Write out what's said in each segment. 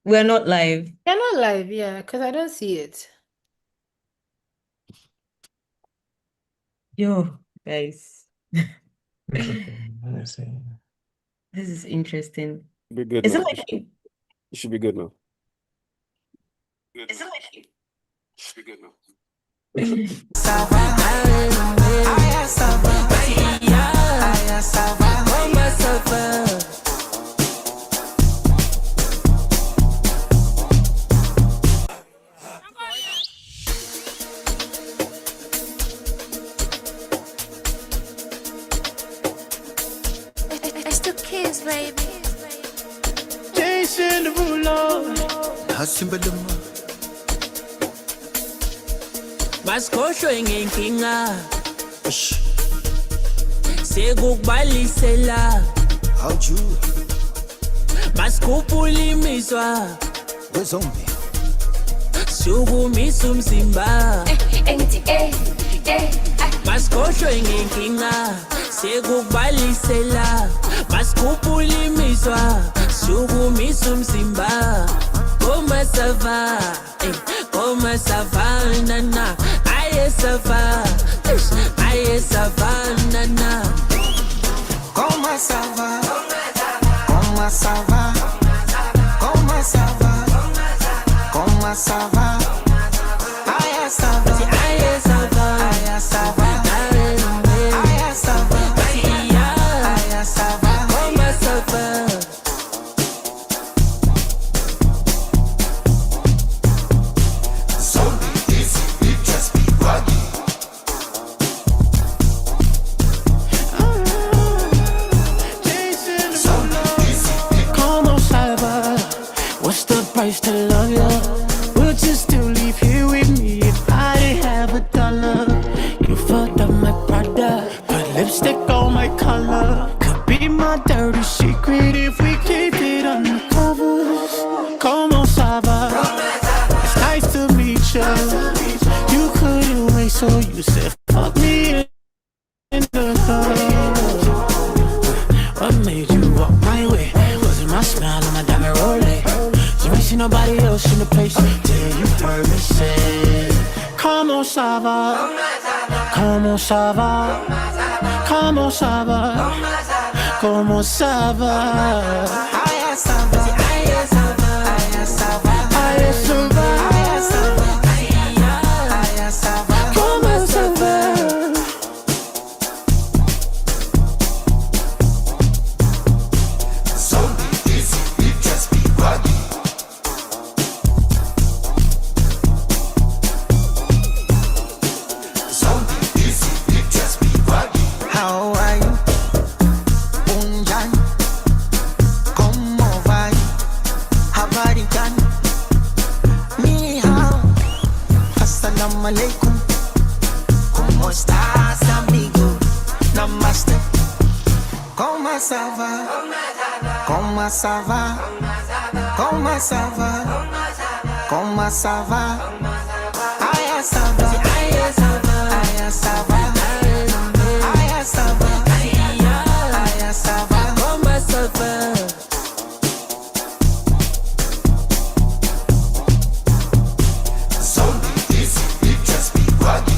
We're not live. You're not live, yeah, because I don't see it. Yo, guys. Let's see. This is interesting. Be good Is it now. my sheep? You should be good now. Is it my sheep? Should be good now. It's the kids, baby. Jason Derulo. Hasimbalama. Basikhohlwe ngenkinga sekukubalisela How'd you? basikhuphula imizwa Wezombi. sukumisa umzimba basikhohlwe ngenkinga sekukubalisela basikhuphula imizwa sukumisa umzimba Koma savana, aye savana na. Comment ça va? Comment ça va? Comment ça va? Comment ça va? Aïe, ça va. Aye sava, Aïe, ça va. aye Aïe, ça va. Aïe, ça va. Koma sava. Zombie, easy, you just be ruggy. Comment ça va? What's the price to love you? Would you still leave here with me if I didn't have $1? You fucked up my product, put lipstick on my color. Could be my dirty secret if we keep it undercover. Comment ça va? It's nice to meet you. You couldn't wait, so you said fuck me in the club. What made you walk my way? Was it my smile or my diamond rolling? You ain't see nobody else in the place till you heard me say, Comment ça va? Comment ça va? Comment ça va? Comment ça va? Aïe, ça va. Aïe, ça va. Aïe, ça va. Aïe, ça va. Aïe, ça va. Aïe, ça va. Comment ça va? Zombie, easy, you just be ruggy. Zombie, easy, you just be ruggy. How are you? Unjan, como vai? Habari gani? Ni hao. Assalamu alaikum. Como estás, amigo? Namaste. Como ça va? Comment ça va? Comment ça va? Comment ça va? Aïe, ça va. Aïe, ça va. Aïe, ça va. Aïe, ça va. Aïe, ça va. Koma sava. Zombie, easy, you just be ruggy.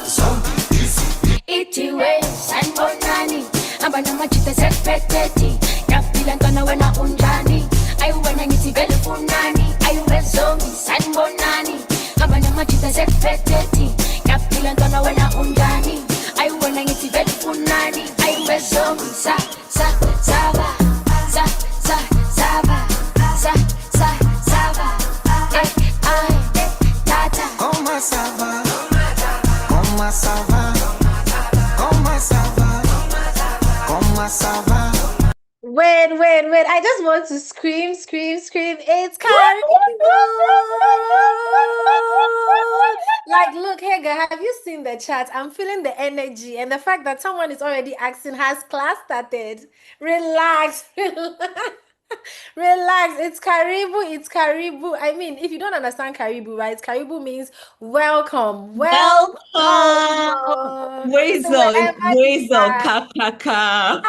Zombie, easy, Itiwe, sanbonani. Amba namachita sepeteti. Yapila ntwana wena unjani. Ayu wena ngithi vele funani. Ayu wezombi, sanbonani. Amba namachita sepeteti. Yapila ntwana wena unjani. Ayu wena ngithi vele funani. Ayu wezombi, saba. Saba. Tata. comment ça va? Comment ça va? Comment ça va? Comment ça va? Wait. I just want to scream. It's Karibu. Like, look, hey, girl, have you seen the chat? I'm feeling the energy and the fact that someone is already asking, has class started? Relax. Relax. It's Karibu. It's Karibu. I mean, if you don't understand Karibu, right? Karibu means welcome. Welcome. Welcome. So Weasel, wherever you Weasel, are. Kakaka.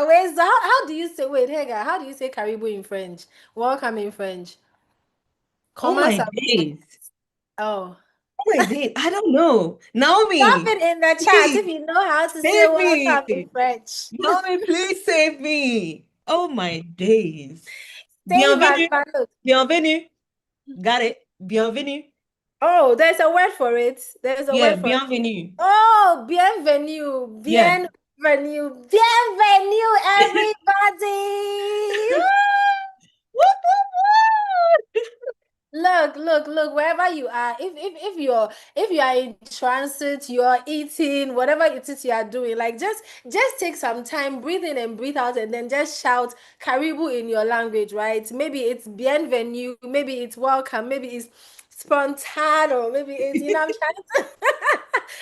Where's the how do you say wait, hey guy, how do you say Karibu in French? Welcome in French. Oh Comment my ça. days. Oh. Oh my days. I don't know. Drop Naomi, it in the chat if please you know how to say save welcome me. in French. Naomi, please save me. Oh my days. Save Bienvenue. us, look. Bienvenue. Got it. Bienvenue. Oh, there's a word for it. There's a Yeah, word for it. bienvenue. Oh, bienvenue. Yeah. Bienvenue. Bienvenue, everybody. Woo, woo, woo. Look, wherever you are, if you are in transit, you're eating, whatever it is you are doing, like just take some time, breathe in and breathe out, and then just shout Karibu in your language, right? Maybe it's bienvenue, maybe it's welcome, maybe it's spontano, maybe it's I'm trying to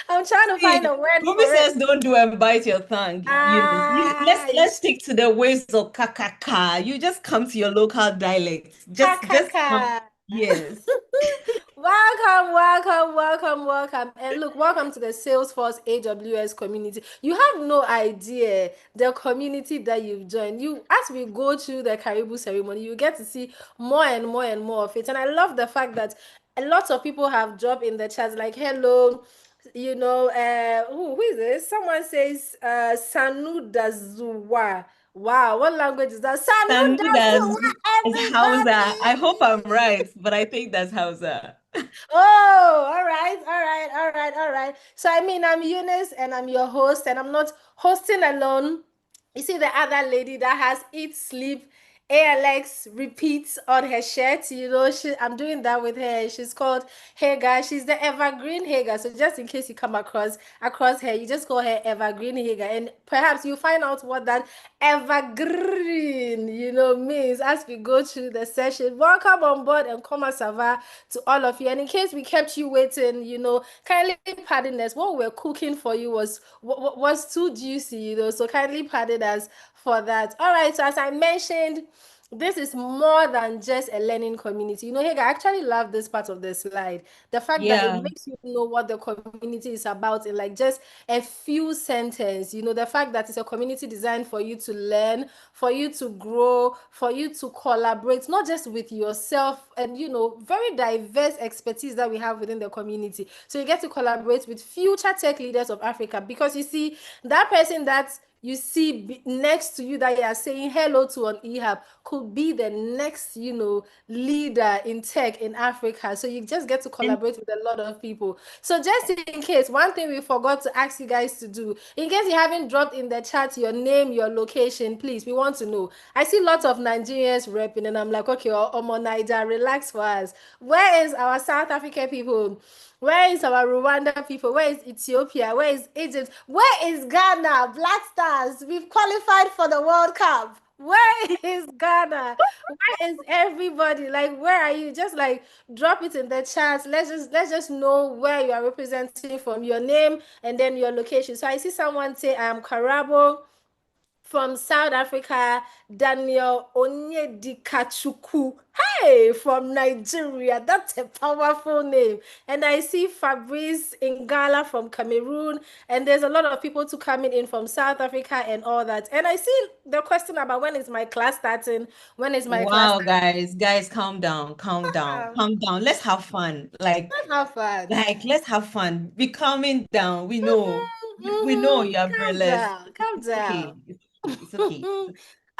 I'm trying to find See, a word Bobby for it. says don't do and bite your tongue. Let's Ah, stick to the ways of kakaka. You just come to your local dialect. Just come. kakaka. Yes. Welcome. And look, welcome to the Salesforce AWS community. You have no idea the community that you've joined. As we go through the Karibu ceremony, you get to see more and more and more of it. And I love the fact that a lot of people have dropped in the chat like, hello, who is this? Someone says, Sanu Dazuwa. Wow, what language is that? Sanu Sandu Dazuwa, as Hausa. I hope everybody. I'm right, but I think that's Hausa. Oh, all right. So I mean, I'm Eunice and I'm your host, and I'm not hosting alone. You see the other lady that has eat, sleep, ALX repeats on her shirt. I'm doing that with her. She's called Hagar. She's the evergreen Hagar. So just in case you come across her, you just call her evergreen Hagar, and perhaps you find out what that evergreen, means as we go through the session. Welcome on board and come sava to all of you. And in case we kept you waiting, kindly pardon us. What we're cooking for you was too juicy, so kindly pardon us for that. All right, so as I mentioned, this is more than just a learning community. Hega, I actually love this part of the slide. The fact that it Yeah. makes you know what the community is about in like just a few sentences. The fact that it's a community designed for you to learn, for you to grow, for you to collaborate, not just with yourself and, very diverse expertise that we have within the community. So you get to collaborate with future tech leaders of Africa because you see, that person that you see next to you that you are saying hello to on eHub could be the next, leader in tech in Africa. So you just get to And collaborate with a lot of people. So just in case, one thing we forgot to ask you guys to do, in case you haven't dropped in the chat your name, your location, please, we want to know. I see lots of Nigerians repping and I'm like, okay, Omo Niger, relax for us. Where is our South African people? Where is our Rwanda people? Where is Ethiopia? Where is Egypt? Where is Ghana? Black Stars. We've qualified for the World Cup. Where is Ghana? Where is everybody? Like, where are you? Just like drop it in the chat. Let's just know where you are representing from, your name and then your location. So I see someone say I am Karabo from South Africa, Daniel Onyedikachuku. Hey, from Nigeria. That's a powerful name. And I see Fabrice Ingala from Cameroon. And there's a lot of people to coming in from South Africa and all that. And I see the question about when is my class starting? When is my class wow, starting? guys, calm down, calm down, Ah, calm down. Let's have fun. let's have fun. Let's have fun. Be calming down. We know you are Calm fearless. down. Calm It's okay. down. It's okay.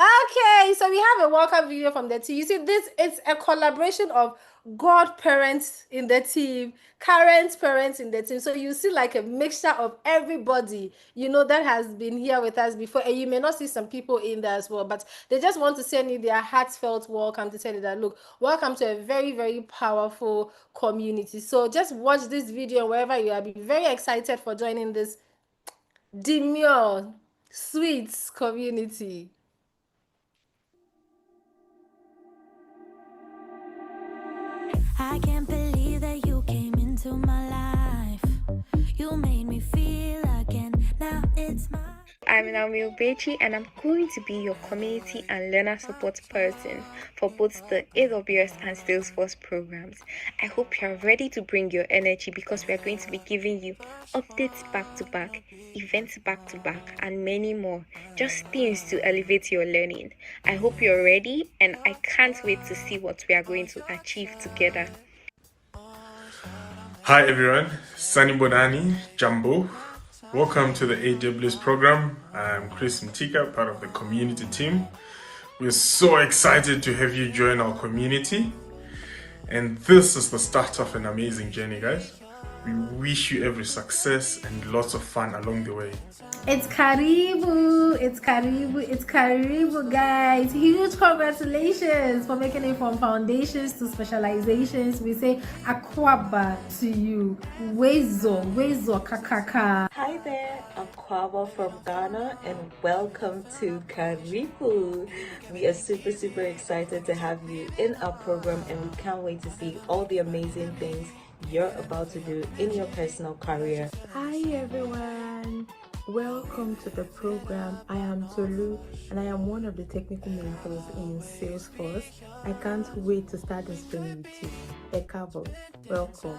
Okay, so we have a welcome video from the team. You see, this it's a collaboration of godparents in the team, current parents in the team. So you see like a mixture of everybody, that has been here with us before. And you may not see some people in there as well, but they just want to send you their heartfelt welcome to tell you that, look, welcome to a very, very powerful community. So just watch this video wherever you are. Be very excited for joining this demure, sweet community. I can't believe that you came into my life. You made me feel again. Now it's my I'm Naomi Obechi, and I'm going to be your community and learner support person for both the AWS and Salesforce programs. I hope you're ready to bring your energy because we are going to be giving you updates back to back, events back to back, and many more. Just things to elevate your learning. I hope you're ready, and I can't wait to see what we are going to achieve together. Hi everyone, Sunny Bonani, Jumbo. Welcome to the AWS program. I'm Chris Mtika, part of the community team. We're so excited to have you join our community. And this is the start of an amazing journey, guys. We wish you every success and lots of fun along the way. It's Karibu, guys. Huge congratulations for making it from foundations to specializations. We say Akwaba to you. Wezo, kakaka. Hi there, Akwaba from Ghana, and welcome to Karibu. We are super excited to have you in our program, and we can't wait to see all the amazing things you're about to do in your personal career. Hi everyone, welcome to the program. I am Tolu and I am one of the technical mentors in Salesforce. I can't wait to start this journey with you. Ekabo, welcome.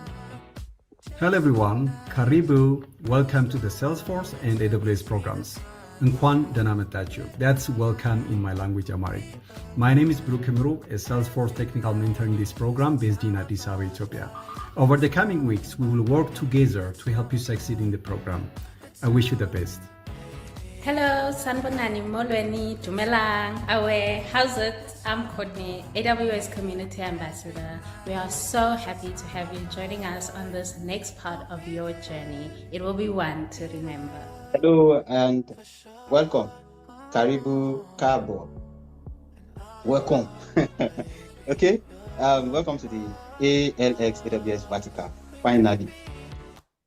Hello everyone, Karibu, welcome to the Salesforce and AWS programs. Nkwan dana metachu. That's welcome in my language Amharic. My name is Brook Kemuru, a Salesforce technical mentor in this program based in Addis Ababa, Ethiopia. Over the coming weeks, we will work together to help you succeed in the program. I wish you the best. Hello, Sanbonani Molweni, Jumelang, Awe, how's it? I'm Courtney, AWS Community Ambassador. We are so happy to have you joining us on this next part of your journey. It will be one to remember. Hello and welcome. Karibu Kabo. Welcome. Okay. Welcome to the ALX AWS Vertical. Finally.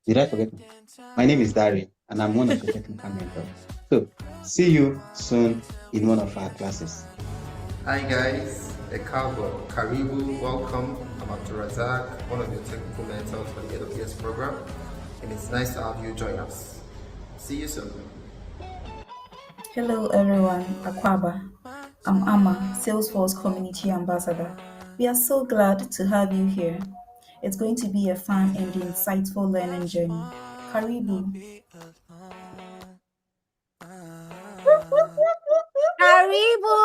Did I forget? My name is Dari and I'm one of the technical mentors. So see you soon in one of our classes. Hi guys, Karibu, welcome. I'm Abdurazak, one of your technical mentors for the AWS program, and it's nice to have you join us. See you soon. Hello everyone, Akwaba. I'm Amma, Salesforce Community Ambassador. We are so glad to have you here. It's going to be a fun and insightful learning journey. Karibu. Karibu!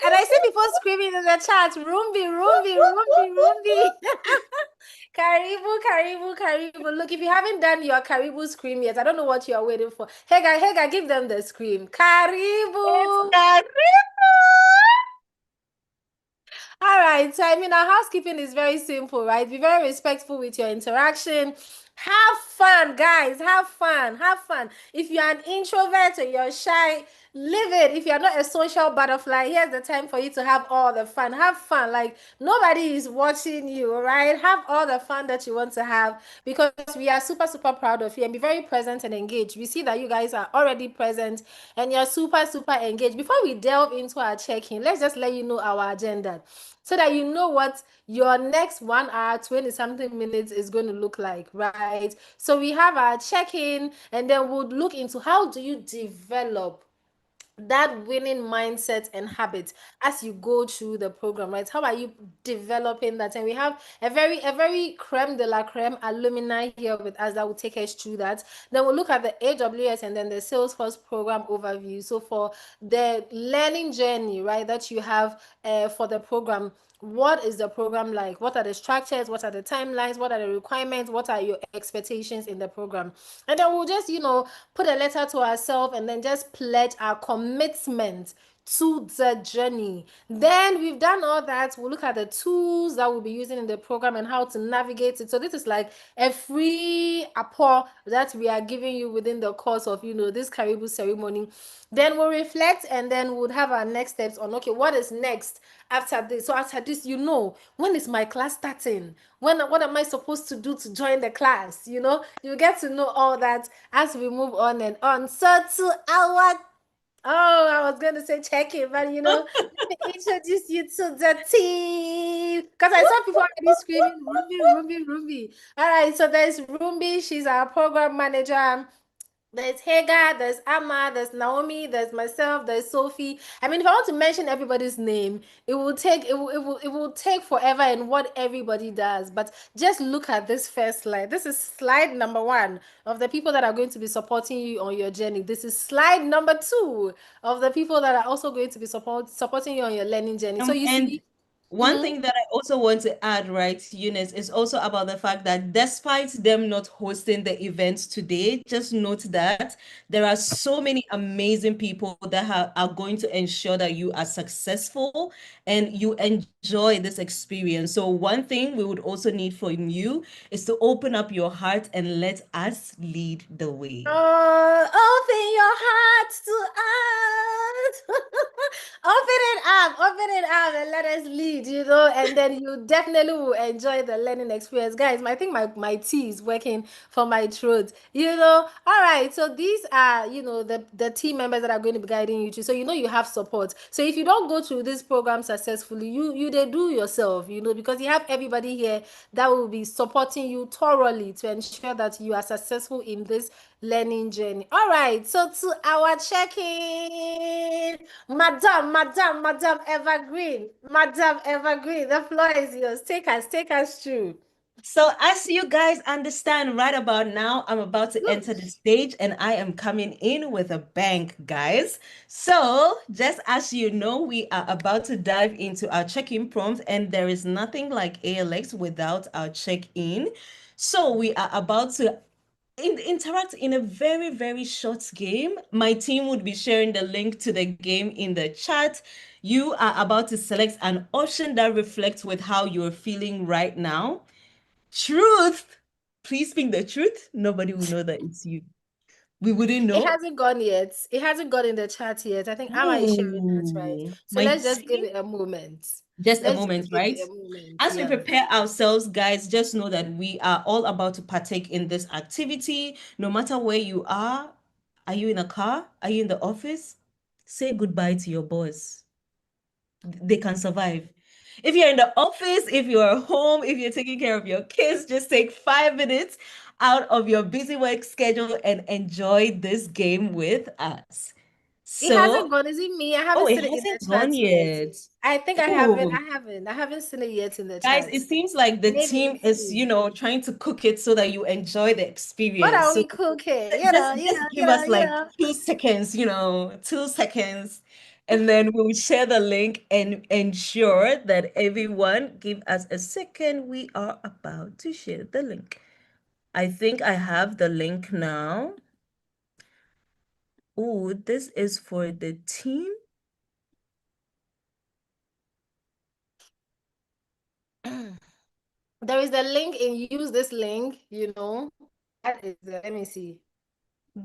And I see people screaming in the chat, Rumbi. Karibu. Look, if you haven't done your Karibu scream yet, I don't know what you are waiting for. Hey guy, give them the scream. Karibu! It's Karibu! All right, so I mean, our housekeeping is very simple, right? Be very respectful with your interaction. Have fun, guys. Have fun. If you're an introvert or you're shy, live it. If you're not a social butterfly, here's the time for you to have all the fun. Have fun. Like nobody is watching you, right? Have all the fun that you want to have because we are super proud of you and be very present and engaged. We see that you guys are already present and you're super engaged. Before we delve into our check-in, let's just let you know our agenda so that you know what your next 1 hour, 20 something minutes is going to look like, right? So we have our check-in and then we'll look into how do you develop that winning mindset and habit as you go through the program, right? How are you developing that? And we have a very creme de la creme alumni here with us that will take us through that. Then we'll look at the AWS and then the Salesforce program overview. So for the learning journey, right, that you have for the program, what is the program like? What are the structures? What are the timelines? What are the requirements? What are your expectations in the program? And then we'll just, put a letter to ourselves and then just pledge our commitment to the journey. Then we've done all that. We'll look at the tools that we'll be using in the program and how to navigate it. So this is like a free apport that we are giving you within the course of, this Karibu ceremony. Then we'll reflect and then we'll have our next steps on, okay, what is next after this? So after this, when is my class starting? What am I supposed to do to join the class? You get to know all that as we move on and on. So to our I was going to say check it, but let me introduce you to the team. Because I saw people already screaming, Rumbi. All right, so there's Rumbi. She's our program manager. There's Hagar, there's Amma, there's Naomi, there's myself, there's Sophie. I mean, if I want to mention everybody's name, it will take forever and what everybody does. But just look at this first slide. This is slide number 1 of the people that are going to be supporting you on your journey. This is slide number 2 of the people that are also going to be supporting you on your learning journey. So you And see. one thing that I also want to add, right, Eunice, is also about the fact that despite them not hosting the event today, just note that there are so many amazing people that are going to ensure that you are successful and you enjoy this experience. So one thing we would also need from you is to open up your heart and let us lead the way. Open your heart to us. Open it up, and let us lead, and then you definitely will enjoy the learning experience. Guys, I think my tea is working for my throat, All right, so these are, the team members that are going to be guiding you through. So, you have support. So if you don't go through this program successfully, you they do yourself, because you have everybody here that will be supporting you thoroughly to ensure that you are successful in this learning journey. All right, so to our check-in, Madam Evergreen, the floor is yours. Take us through. So as you guys understand, right about now, I'm about to enter the stage and I am coming in with a bang, guys. So just as you know, we are about to dive into our check-in prompt and there is nothing like ALX without our check-in. So we are about to interact in a very, very short game. My team would be sharing the link to the game in the chat. You are about to select an option that reflects with how you're feeling right now. Truth. Please speak the truth. Nobody will know that it's you. We wouldn't know. It hasn't gone yet. It hasn't gone in the chat yet. I think Amma is sharing that, right? So My let's just give team. it a moment. Just a Let's just moment, give right? it a moment. As we Yeah. prepare ourselves, guys, just know that we are all about to partake in this activity. No matter where you are you in a car? Are you in the office? Say goodbye to your boss. They can survive. If you're in the office, if you're home, if you're taking care of your kids, just take 5 minutes out of your busy work schedule and enjoy this game with us. It hasn't So, gone. Is it me? I haven't it seen it in the hasn't chat gone yet. yet. I think I haven't. Oh, I haven't seen it yet in the guys, chat. it seems like the Maybe team it's is, me. trying to cook it so that you enjoy the What experience. are So we cooking? just give us like 2 seconds, 2 seconds, and then we'll share the link and ensure that everyone give us a second. We are about to share the link. I think I have the link now. Oh, this is for the team. There is the link and use this link, That is let me see.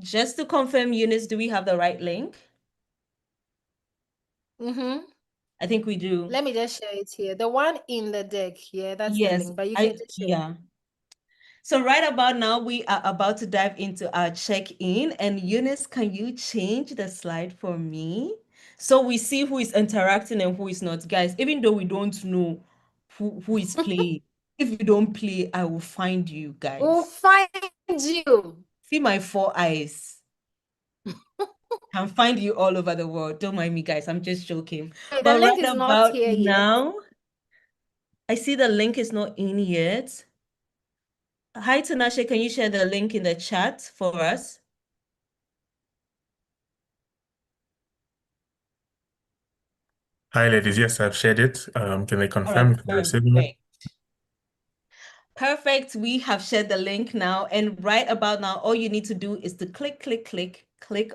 Just to confirm, Eunice, do we have the right link? I think we do. Let me just share it here. The one in the deck, that's the Yes, link, but you can just share. yeah. So right about now, we are about to dive into our check-in. And Eunice, can you change the slide for me? So we see who is interacting and who is not. Guys, even though we don't know who is playing, if you don't play, I will find you guys. We'll find you. See my 4 eyes. Can find you all over the world. Don't mind me, guys. I'm just joking. Wait, the But link right is not about here yet. now, I see the link is not in yet. Hi, Tanasha. Can you share the link in the chat for us? Hi, ladies. Yes, I've shared it. Can I confirm All right, if you're receiving it? Perfect. We have shared the link now. And right about now, all you need to do is to click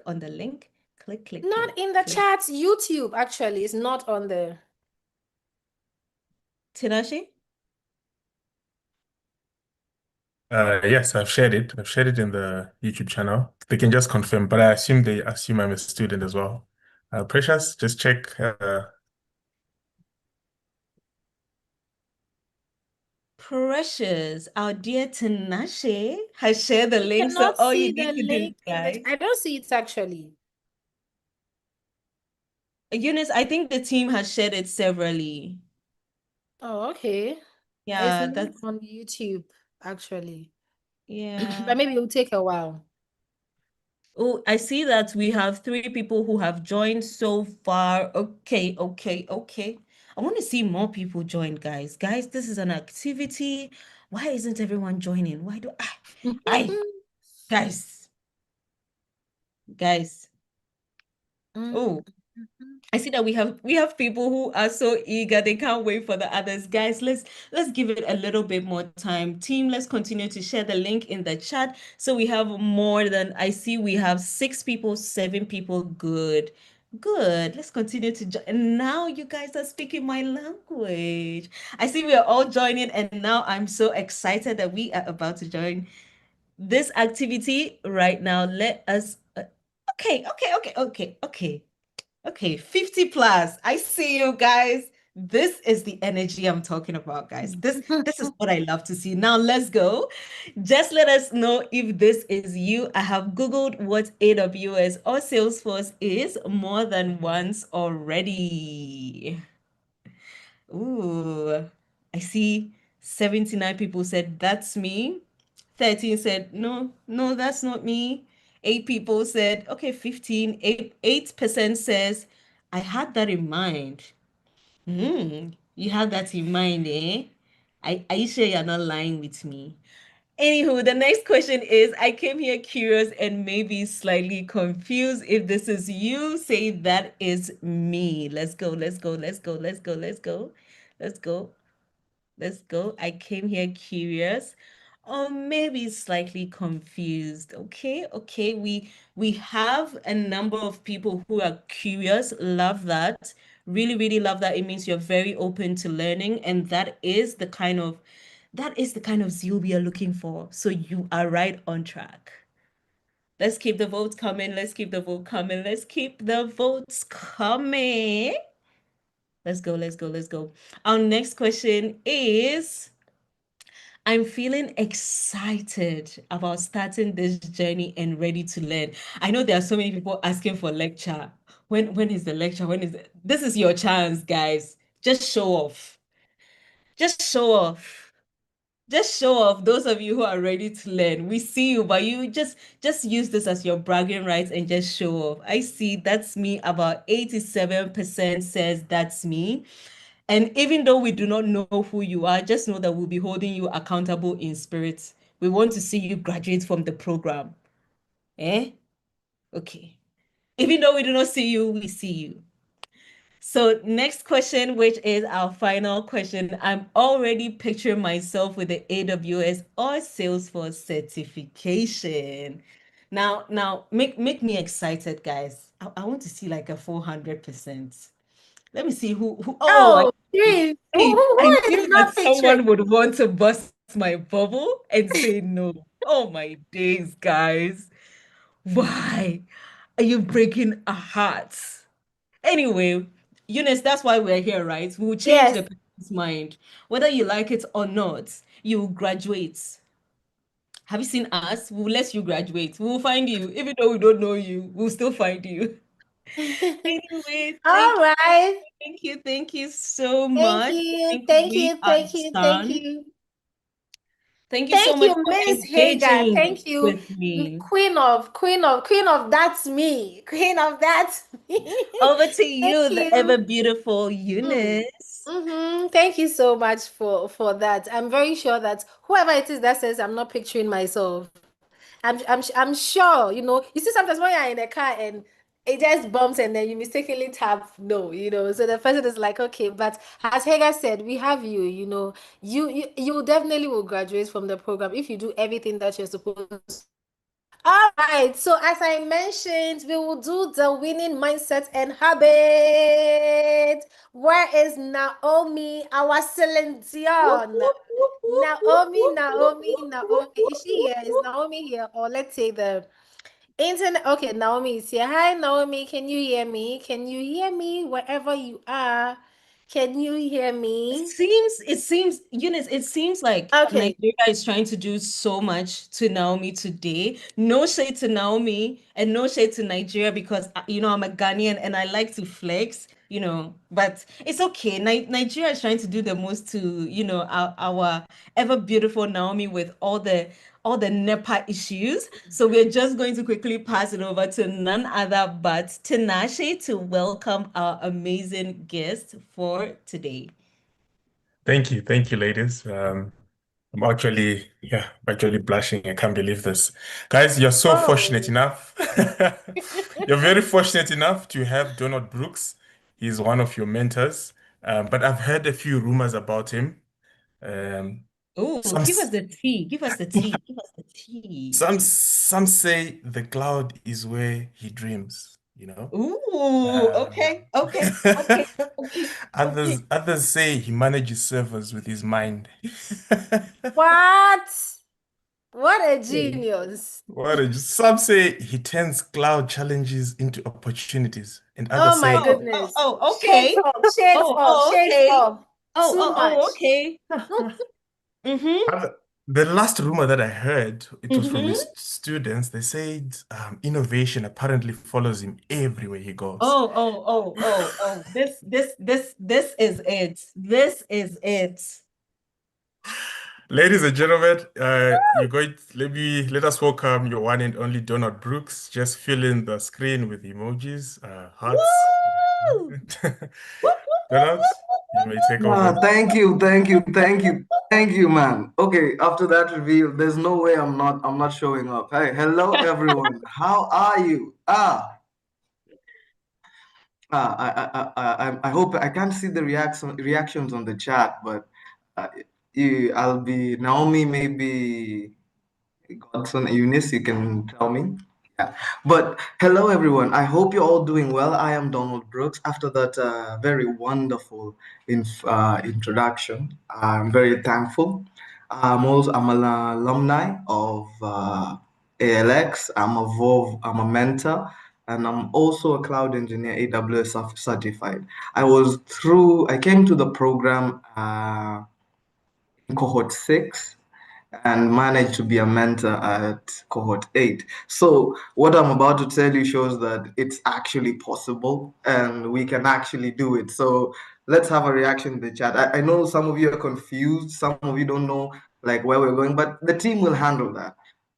on the link. Click. Not in the chat. YouTube, actually, is not on there. Tinashi? Yes, I've shared it. I've shared it in the YouTube channel. They can just confirm, but I assume they assume I'm a student as well. Precious, just check. Precious, our dear Tinashe has shared the link. So Cannot all you see the need to do, link guys. I don't see it actually. Eunice, I think the team has shared it severally. Oh, okay. Yeah, It's not that's on YouTube, actually. yeah. But maybe it will take a while. Oh, I see that we have three people who have joined so far. Okay, okay, okay. I want to see more people join, guys. Guys, this is an activity. Why isn't everyone joining? Why do I guys, guys. Oh, I see that we have people who are so eager. They can't wait for the others. Guys, let's give it a little bit more time. Team, let's continue to share the link in the chat. So we have more than I see we have 6 people, 7 people. Good. Good. Let's continue to and now you guys are speaking my language. I see we are all joining and now I'm so excited that we are about to join this activity right now. Let us okay, okay, okay, okay, okay. Okay, 50 plus. I see you guys. This is the energy I'm talking about, guys. This is what I love to see. Now let's go. Just let us know if this is you. I have Googled what AWS or Salesforce is more than once already. Ooh, I see 79 people said that's me. 13 said no, no, that's not me. 8 people said okay, 15. 8% says I had that in mind. You had that in mind, eh? Are you sure you're not lying with me? Anywho, the next question is I came here curious and maybe slightly confused. If this is you, say that is me. Let's go, let's go, let's go, let's go, let's go, let's go, let's go. I came here curious or maybe slightly confused. Okay, okay. We have a number of people who are curious. Love that. Really, really love that. It means you're very open to learning, and that is the kind of zeal we are looking for. So you are right on track. Let's keep the votes coming. Let's keep the vote coming. Let's keep the votes coming. Let's go, let's go, let's go. Our next question is I'm feeling excited about starting this journey and ready to learn. I know there are so many people asking for lecture. When is the lecture? When is it? This is your chance, guys. Just show off. Just show off. Just show off those of you who are ready to learn. We see you, but you just use this as your bragging rights and just show off. I see that's me. About 87% says that's me. And even though we do not know who you are, just know that we'll be holding you accountable in spirit. We want to see you graduate from the program. Eh? Okay. Even though we do not see you, we see you. So next question, which is our final question. I'm already picturing myself with the AWS or Salesforce certification. Now, make me excited, guys. I want to see like a 400%. Let me see who. Oh, Oh, geez. I Who is knew that not picturing? someone would want to bust my bubble and say no. Oh my days, guys. Why are you breaking our hearts? Anyway, Eunice, that's why we're here, right? We will change Yes. the person's mind. Whether you like it or not, you will graduate. Have you seen us? We'll let you graduate. We'll find you. Even though we don't know you, we'll still find you. Anyway, All right. thank you so Thank much. you. Think Thank we you. are Thank you. Thank done. you. Thank you so Thank much you, for Miss Hager. engaging Thank you, with me. Queen of that's me. Queen of that's me. Over to Thank you, the ever you. beautiful Mm. Eunice. Thank you so much for that. I'm very sure that whoever it is that says I'm not picturing myself, I'm sure, you see sometimes when you're in a car and it just bumps and then you mistakenly tap no, so the person is like, okay, but as Hagar said, we have you, you definitely will graduate from the program if you do everything that you're supposed. All right, so as I mentioned, we will do the winning mindset and habit. Where is Naomi, our Celine Dion? Naomi. Is she here? Is Naomi here? Or let's say the internet. Okay, Naomi is here. Hi, Naomi. Can you hear me? Can you hear me wherever you are? Can you hear me? It seems, Eunice, it seems like Okay. Nigeria is trying to do so much to Naomi today. No shade to Naomi and no shade to Nigeria because, I'm a Ghanaian and I like to flex, but it's okay. Nigeria is trying to do the most to, our ever beautiful Naomi with all the NEPA issues. So we're just going to quickly pass it over to none other but Tinashe to welcome our amazing guest for today. Thank you, ladies. I'm actually blushing. I can't believe this. Guys, you're so fortunate enough. You're very fortunate enough to have Donald Brooks. He's one of your mentors. But I've heard a few rumors about him. Um, Oh, some give us s- the tea. Give us the tea. Give us the tea. some say the cloud is where he dreams, you know. Ooh, Um, okay. others say he manages servers with his mind. What? What a Okay. genius. Some say he turns cloud challenges into opportunities, and others Oh my say, goodness. Okay. Shades off, shades Okay. off. Too much. Okay. Mm-hmm. the last rumor that I heard, it was from Mm-hmm. his students. They said innovation apparently follows him everywhere he goes. This is it. This is it. Ladies and gentlemen, let us welcome your one and only Donald Brooks. Just fill in the screen with emojis, hearts. Woo! Donald, you may take over. Thank you, thank you, man. Okay, after that reveal, there's no way I'm not showing up. Hey, hello everyone. How are you? I hope I can't see the reactions on the chat, but uh, I'll be Naomi, maybe Godson, Eunice, you can tell me. Yeah. But hello, everyone. I hope you're all doing well. I am Donald Brooks. After that very wonderful introduction, I'm very thankful. I'm an alumni of ALX. I'm a mentor, and I'm also a cloud engineer, AWS certified. I came to the program in cohort 6 and managed to be a mentor at cohort 8. So what I'm about to tell you shows that it's actually possible and we can actually do it. So let's have a reaction in the chat. I know some of you are confused, some of you don't know like where we're going, but the team will handle that.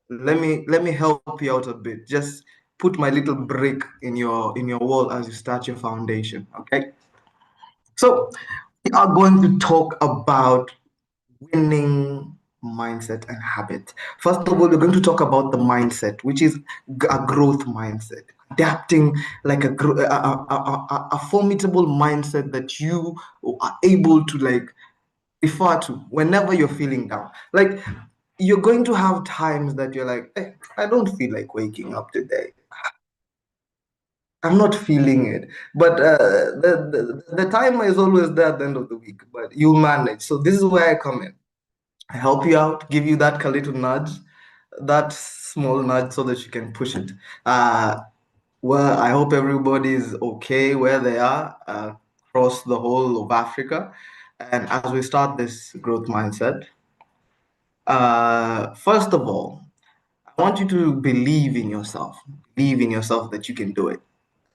Let me help you out a bit. Just put my little brick in your wall as you start your foundation. Okay. So we are going to talk about winning mindset and habit. First of all, we're going to talk about the mindset, which is a growth mindset, adapting like a formidable mindset that you are able to like refer to whenever you're feeling down. Like you're going to have times that you're like, I don't feel like waking up today. I'm not feeling it. But the time is always there at the end of the week, but you manage. So this is where I come in. I help you out, give you that little nudge, that small nudge so that you can push it. Well, I hope everybody is okay where they are across the whole of Africa. And as we start this growth mindset, first of all, I want you to believe in yourself that you can do it.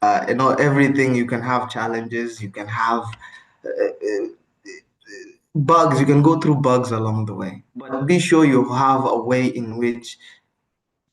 Everything you can have challenges, you can have bugs, you can go through bugs along the way, but be sure you have a way in which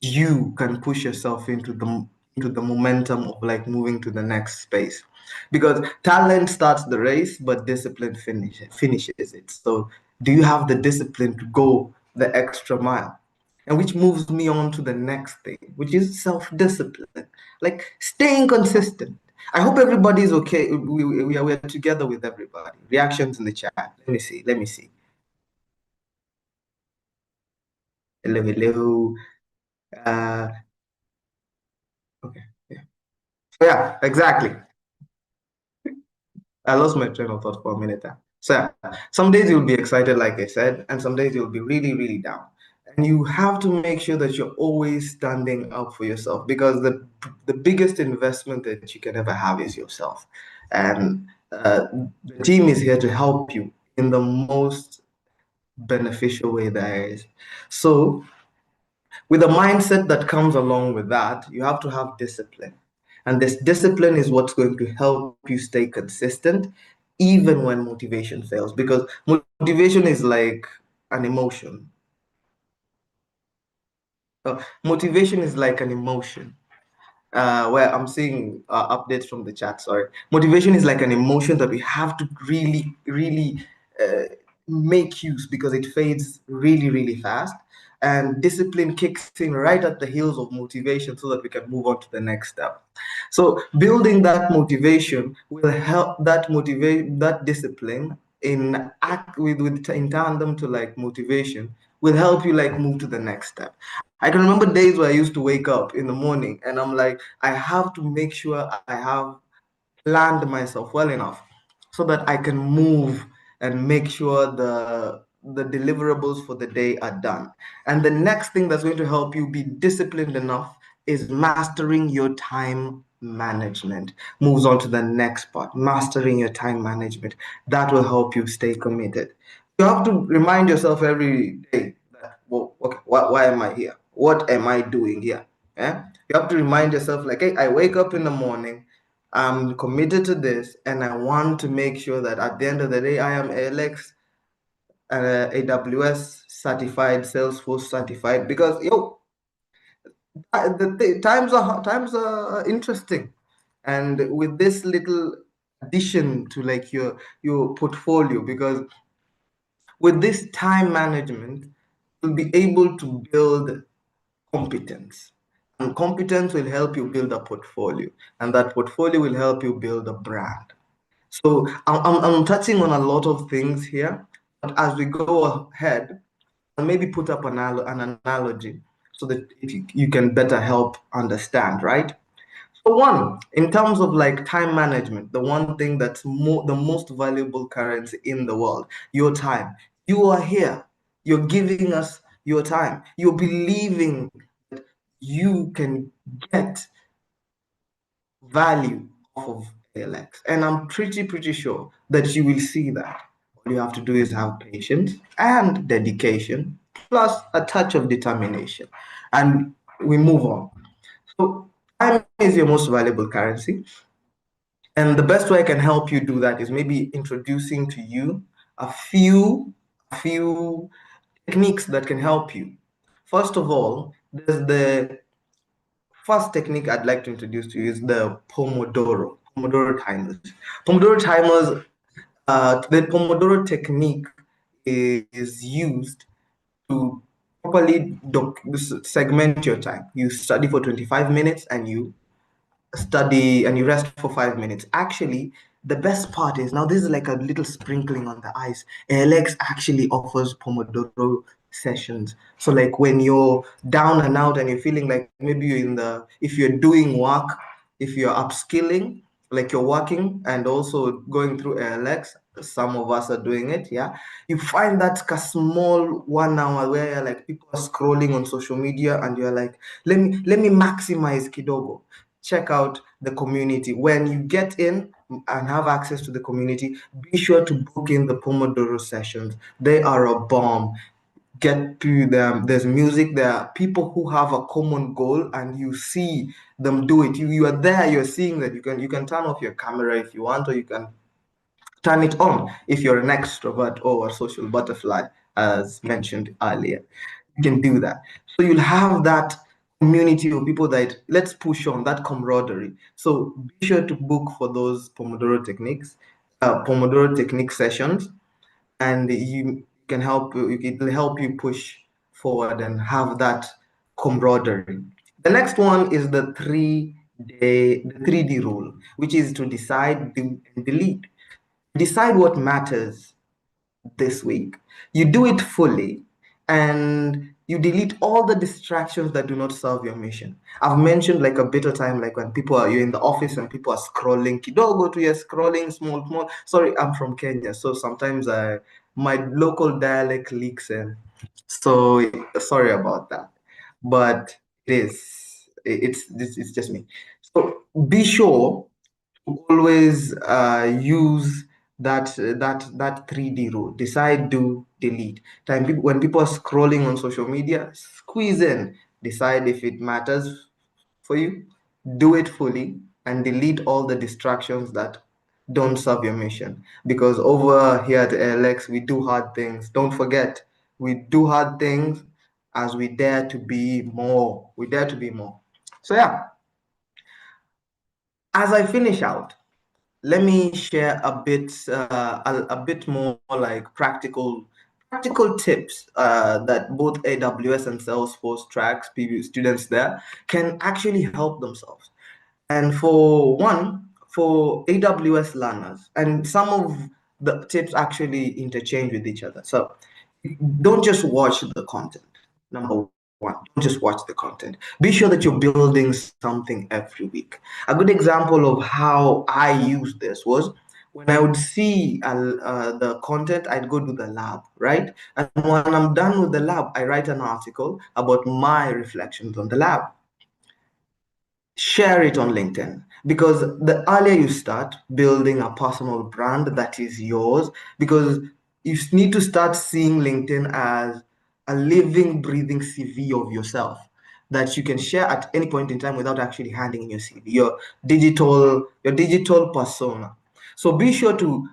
you can push yourself into the momentum of like moving to the next space, because talent starts the race but discipline finishes it. So do you have the discipline to go the extra mile? And which moves me on to the next thing, which is self-discipline, like staying consistent. I hope everybody is okay. We are together with everybody. Reactions in the chat. Let me see. Hello. uh okay, yeah. So yeah, exactly. I lost my train of thought for a minute there. So yeah, some days you'll be excited, like I said, and some days you'll be really, really down. And you have to make sure that you're always standing up for yourself, because the biggest investment that you can ever have is yourself. And the team is here to help you in the most beneficial way there is. So with a mindset that comes along with that, you have to have discipline. And this discipline is what's going to help you stay consistent, even when motivation fails. Because motivation is like an emotion. Motivation is like an emotion. Where I'm seeing updates from the chat. Sorry, motivation is like an emotion that we have to really, really make use because it fades really, really fast. And discipline kicks in right at the heels of motivation so that we can move on to the next step. So building that motivation will help that motivate that discipline in act with in tandem to like motivation will help you like move to the next step. I can remember days where I used to wake up in the morning and I'm like, I have to make sure I have planned myself well enough so that I can move and make sure the deliverables for the day are done. And the next thing that's going to help you be disciplined enough is mastering your time management. Moves on to the next part, mastering your time management. That will help you stay committed. You have to remind yourself every day that, well, okay, why am I here? What am I doing here? Yeah? You have to remind yourself, like, hey, I wake up in the morning, I'm committed to this, and I want to make sure that at the end of the day, I am ALX, AWS certified, Salesforce certified, because times are interesting, and with this little addition to like your portfolio, because with this time management, you'll be able to build competence. And competence will help you build a portfolio. And that portfolio will help you build a brand. So I'm touching on a lot of things here. But as we go ahead, I'll maybe put up an analogy so that you can better help understand, right? So one, in terms of like time management, the one thing that's the most valuable currency in the world, your time. You are here. You're giving us your time. You're believing that you can get value off of ALX. And I'm pretty sure that you will see that. All you have to do is have patience and dedication, plus a touch of determination. And we move on. So time is your most valuable currency. And the best way I can help you do that is maybe introducing to you a few techniques that can help you. First of all, there's the first technique I'd like to introduce to you is the Pomodoro timers. Pomodoro timers, the Pomodoro technique is used to properly segment your time. You study for 25 minutes and you study and you rest for 5 minutes. Actually, the best part is now this is like a little sprinkling on the ice. ALX actually offers Pomodoro sessions. So like when you're down and out and you're feeling like maybe if you're doing work, if you're upskilling, like you're working and also going through ALX, some of us are doing it, yeah. You find that a small 1 hour where like people are scrolling on social media and you're like, let me maximize kidogo. Check out the community. When you get in and have access to the community, be sure to book in the Pomodoro sessions. They are a bomb. Get to them. There's music. There are people who have a common goal, and you see them do it. You are there. You're seeing that. You can turn off your camera if you want, or you can turn it on if you're an extrovert or a social butterfly, as mentioned earlier. You can do that. So you'll have that community of people that let's push on that camaraderie. So be sure to book for those Pomodoro technique sessions, and you can help. It'll help you push forward and have that camaraderie. The next one is the 3D rule, which is to decide, do, and delete. Decide what matters this week. You do it fully and you delete all the distractions that do not serve your mission. I've mentioned like a bit of time, like when you're in the office and people are scrolling, kidogo to you're scrolling small. Sorry, I'm from Kenya, so sometimes my local dialect leaks in. So sorry about that. But it's just me. So be sure always use that 3D rule. Decide, do, delete. When people are scrolling on social media, squeeze in. Decide if it matters for you. Do it fully and delete all the distractions that don't serve your mission. Because over here at ALX, we do hard things. Don't forget, we do hard things as we dare to be more. We dare to be more. So yeah, as I finish out, let me share a bit more like practical tips that both AWS and Salesforce tracks students there can actually help themselves. And for one, for AWS learners, and some of the tips actually interchange with each other. So don't just watch the content. Number one, don't just watch the content. Be sure that you're building something every week. A good example of how I used this was when I would see the content, I'd go to the lab, right? And when I'm done with the lab, I write an article about my reflections on the lab. Share it on LinkedIn, because the earlier you start building a personal brand that is yours, because you need to start seeing LinkedIn as a living, breathing CV of yourself that you can share at any point in time without actually handing in your CV, your digital persona. So be sure to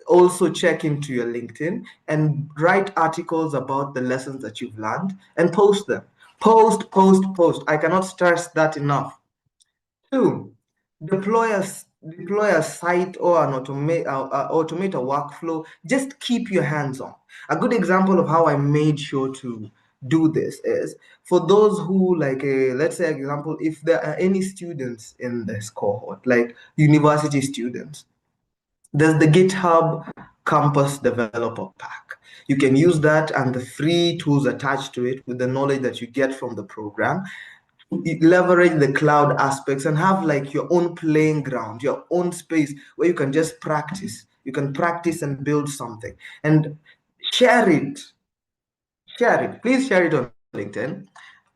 also check into your LinkedIn and write articles about the lessons that you've learned and post them. Post. I cannot stress that enough. Two, deploy a site or an automate a workflow. Just keep your hands on. A good example of how I made sure to do this is for those who let's say example, if there are any students in this cohort, like university students, there's the GitHub Campus Developer Pack. You can use that and the free tools attached to it with the knowledge that you get from the program, leverage the cloud aspects and have like your own playing ground, your own space where you can just practice. You can practice and build something and share it. Please share it on LinkedIn.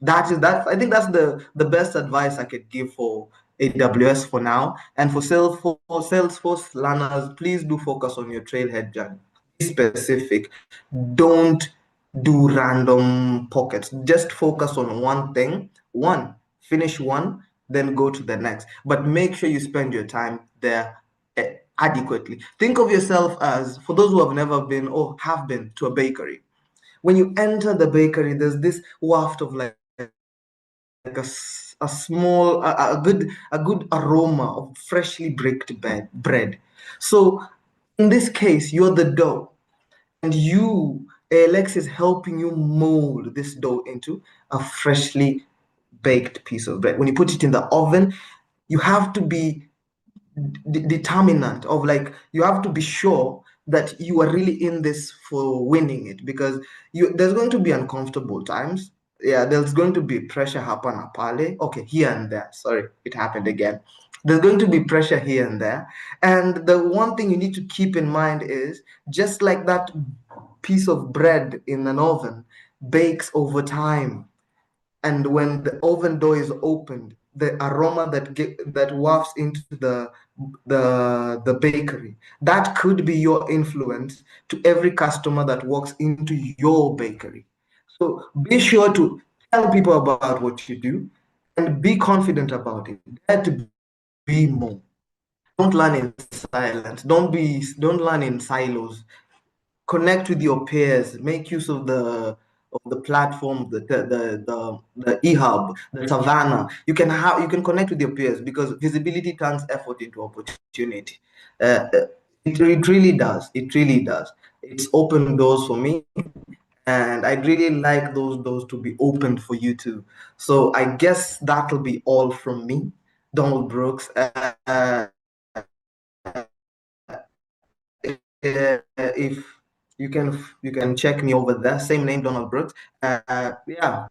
That I think that's the best advice I could give for AWS for now. And for Salesforce learners, please do focus on your trailhead journey. Be specific. Don't do random pockets. Just focus on one thing. Finish one, then go to the next. But make sure you spend your time there adequately. Think of yourself as, for those who have never been or have been to a bakery, when you enter the bakery, there's this waft of like a small, a good aroma of freshly baked bread. So in this case, you're the dough, and Alex, is helping you mold this dough into a freshly baked piece of bread. When you put it in the oven, you have to be determinant of like, you have to be sure that you are really in this for winning it, because there's going to be uncomfortable times. Yeah, there's going to be pressure happen pale. Okay, here and there. Sorry, it happened again. There's going to be pressure here and there. And the one thing you need to keep in mind is, just like that piece of bread in an oven bakes over time, and when the oven door is opened, the aroma that wafts into the bakery, that could be your influence to every customer that walks into your bakery. So be sure to tell people about what you do and be confident about it. Dare to be more. Don't learn in silence. Don't learn in silos. Connect with your peers. Make use of the platform, the eHub, the Savannah. You can connect with your peers, because visibility turns effort into opportunity. It really does. It really does. It's opened doors for me, and I'd really like those doors to be opened for you too. So I guess that'll be all from me, Donald Brooks. If you can check me over there, same name, Donald Brooks. Yeah,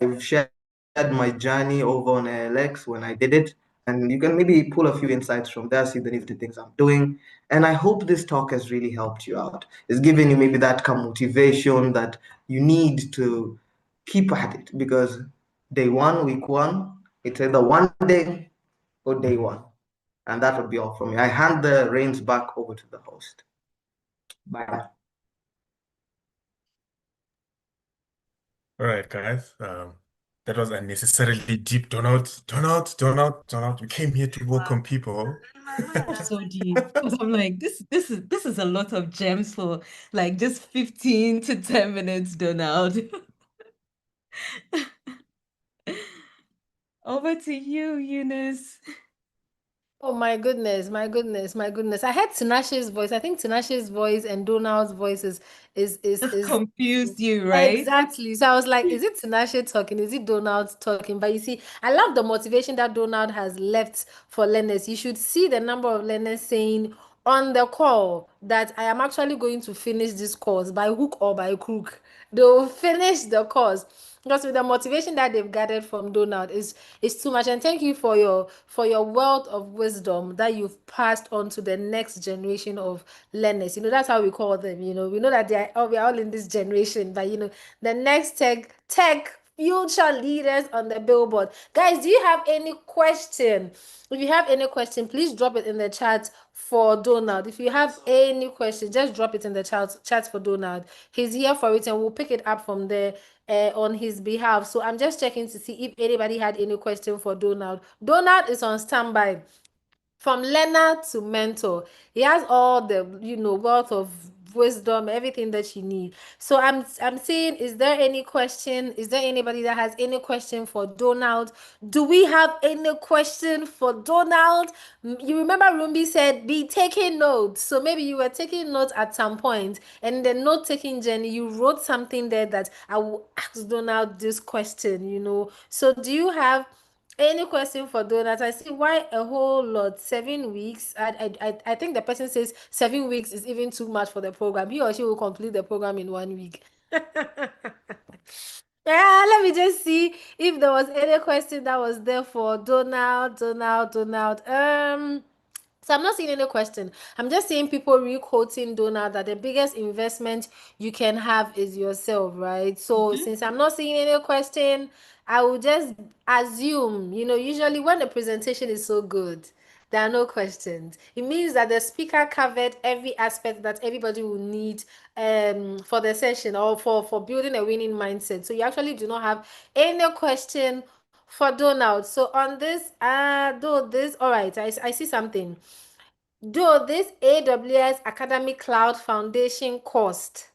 I've shared my journey over on ALX when I did it, and you can maybe pull a few insights from there, see the nifty things I'm doing. And I hope this talk has really helped you out. It's giving you maybe that kind of motivation that you need to keep at it, because day one, week one, it's either one day or day one. And that would be all from me. I hand the reins back over to the host. Bye. All right, guys. That was unnecessarily deep. Don't out. We came here to welcome people. So deep. Because I'm like, this is a lot of gems for like just 15 to 10 minutes, Donald. Over to you, Eunice. Oh my goodness, my goodness, my goodness. I heard Tinashe's voice. I think Tinashe's voice and Donald's voice Just is confused you, right? exactly. So I was like, is it Tinashe talking? Is it Donald talking? But you see, I love the motivation that Donald has left for learners. You should see the number of learners saying on the call that I am actually going to finish this course by hook or by crook. They'll finish the course. Because with the motivation that they've gathered from Donald is too much. And thank you for your wealth of wisdom that you've passed on to the next generation of learners. You know, that's how we call them. You know, we know that we are all in this generation, but you know, the next tech future leaders on the billboard. Guys, do you have any question? If you have any question, please drop it in the chat for Donald. If you have any question, just drop it in the chat for Donald. He's here for it and we'll pick it up from there on his behalf. So I'm just checking to see if anybody had any question for Donald. Donald is on standby. From learner to mentor, he has all the wealth of wisdom, everything that you need. So I'm saying, is there any question? Is there anybody that has any question for Donald? Do we have any question for Donald? You remember Rumbi said be taking notes. So maybe you were taking notes at some point, and in the note taking journey, you wrote something there that I will ask Donald this question. So do you have any question for donuts? I see why a whole lot. 7 weeks. I think the person says 7 weeks is even too much for the program. He or she will complete the program in 1 week. Yeah, let me just see if there was any question that was there for Donald. So I'm not seeing any question. I'm just seeing people re-quoting Donald that the biggest investment you can have is yourself, right? So since I'm not seeing any question, I will just assume, usually when the presentation is so good, there are no questions. It means that the speaker covered every aspect that everybody will need for the session or for building a winning mindset. So you actually do not have any question for Donald. So on this, all right, I see something. Though this AWS Academic Cloud Foundation course.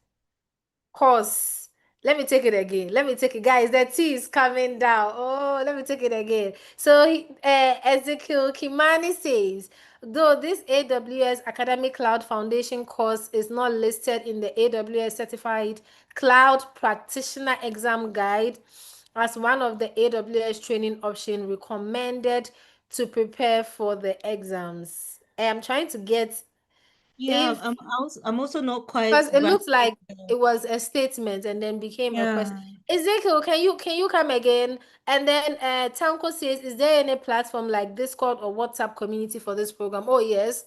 Let me take it again. Let me take it, guys. The T is coming down. Oh, let me take it again. So Ezekiel Kimani says, though this AWS Academic Cloud Foundation course is not listed in the AWS Certified Cloud Practitioner Exam Guide as one of the AWS training option recommended to prepare for the exams. I am trying to get Yeah, if I'm also not quite because it right. looks like it was a statement and then became a Yeah. question. Ezekiel, can you come again? And then Tanko says, is there any platform like Discord or WhatsApp community for this program? Oh yes.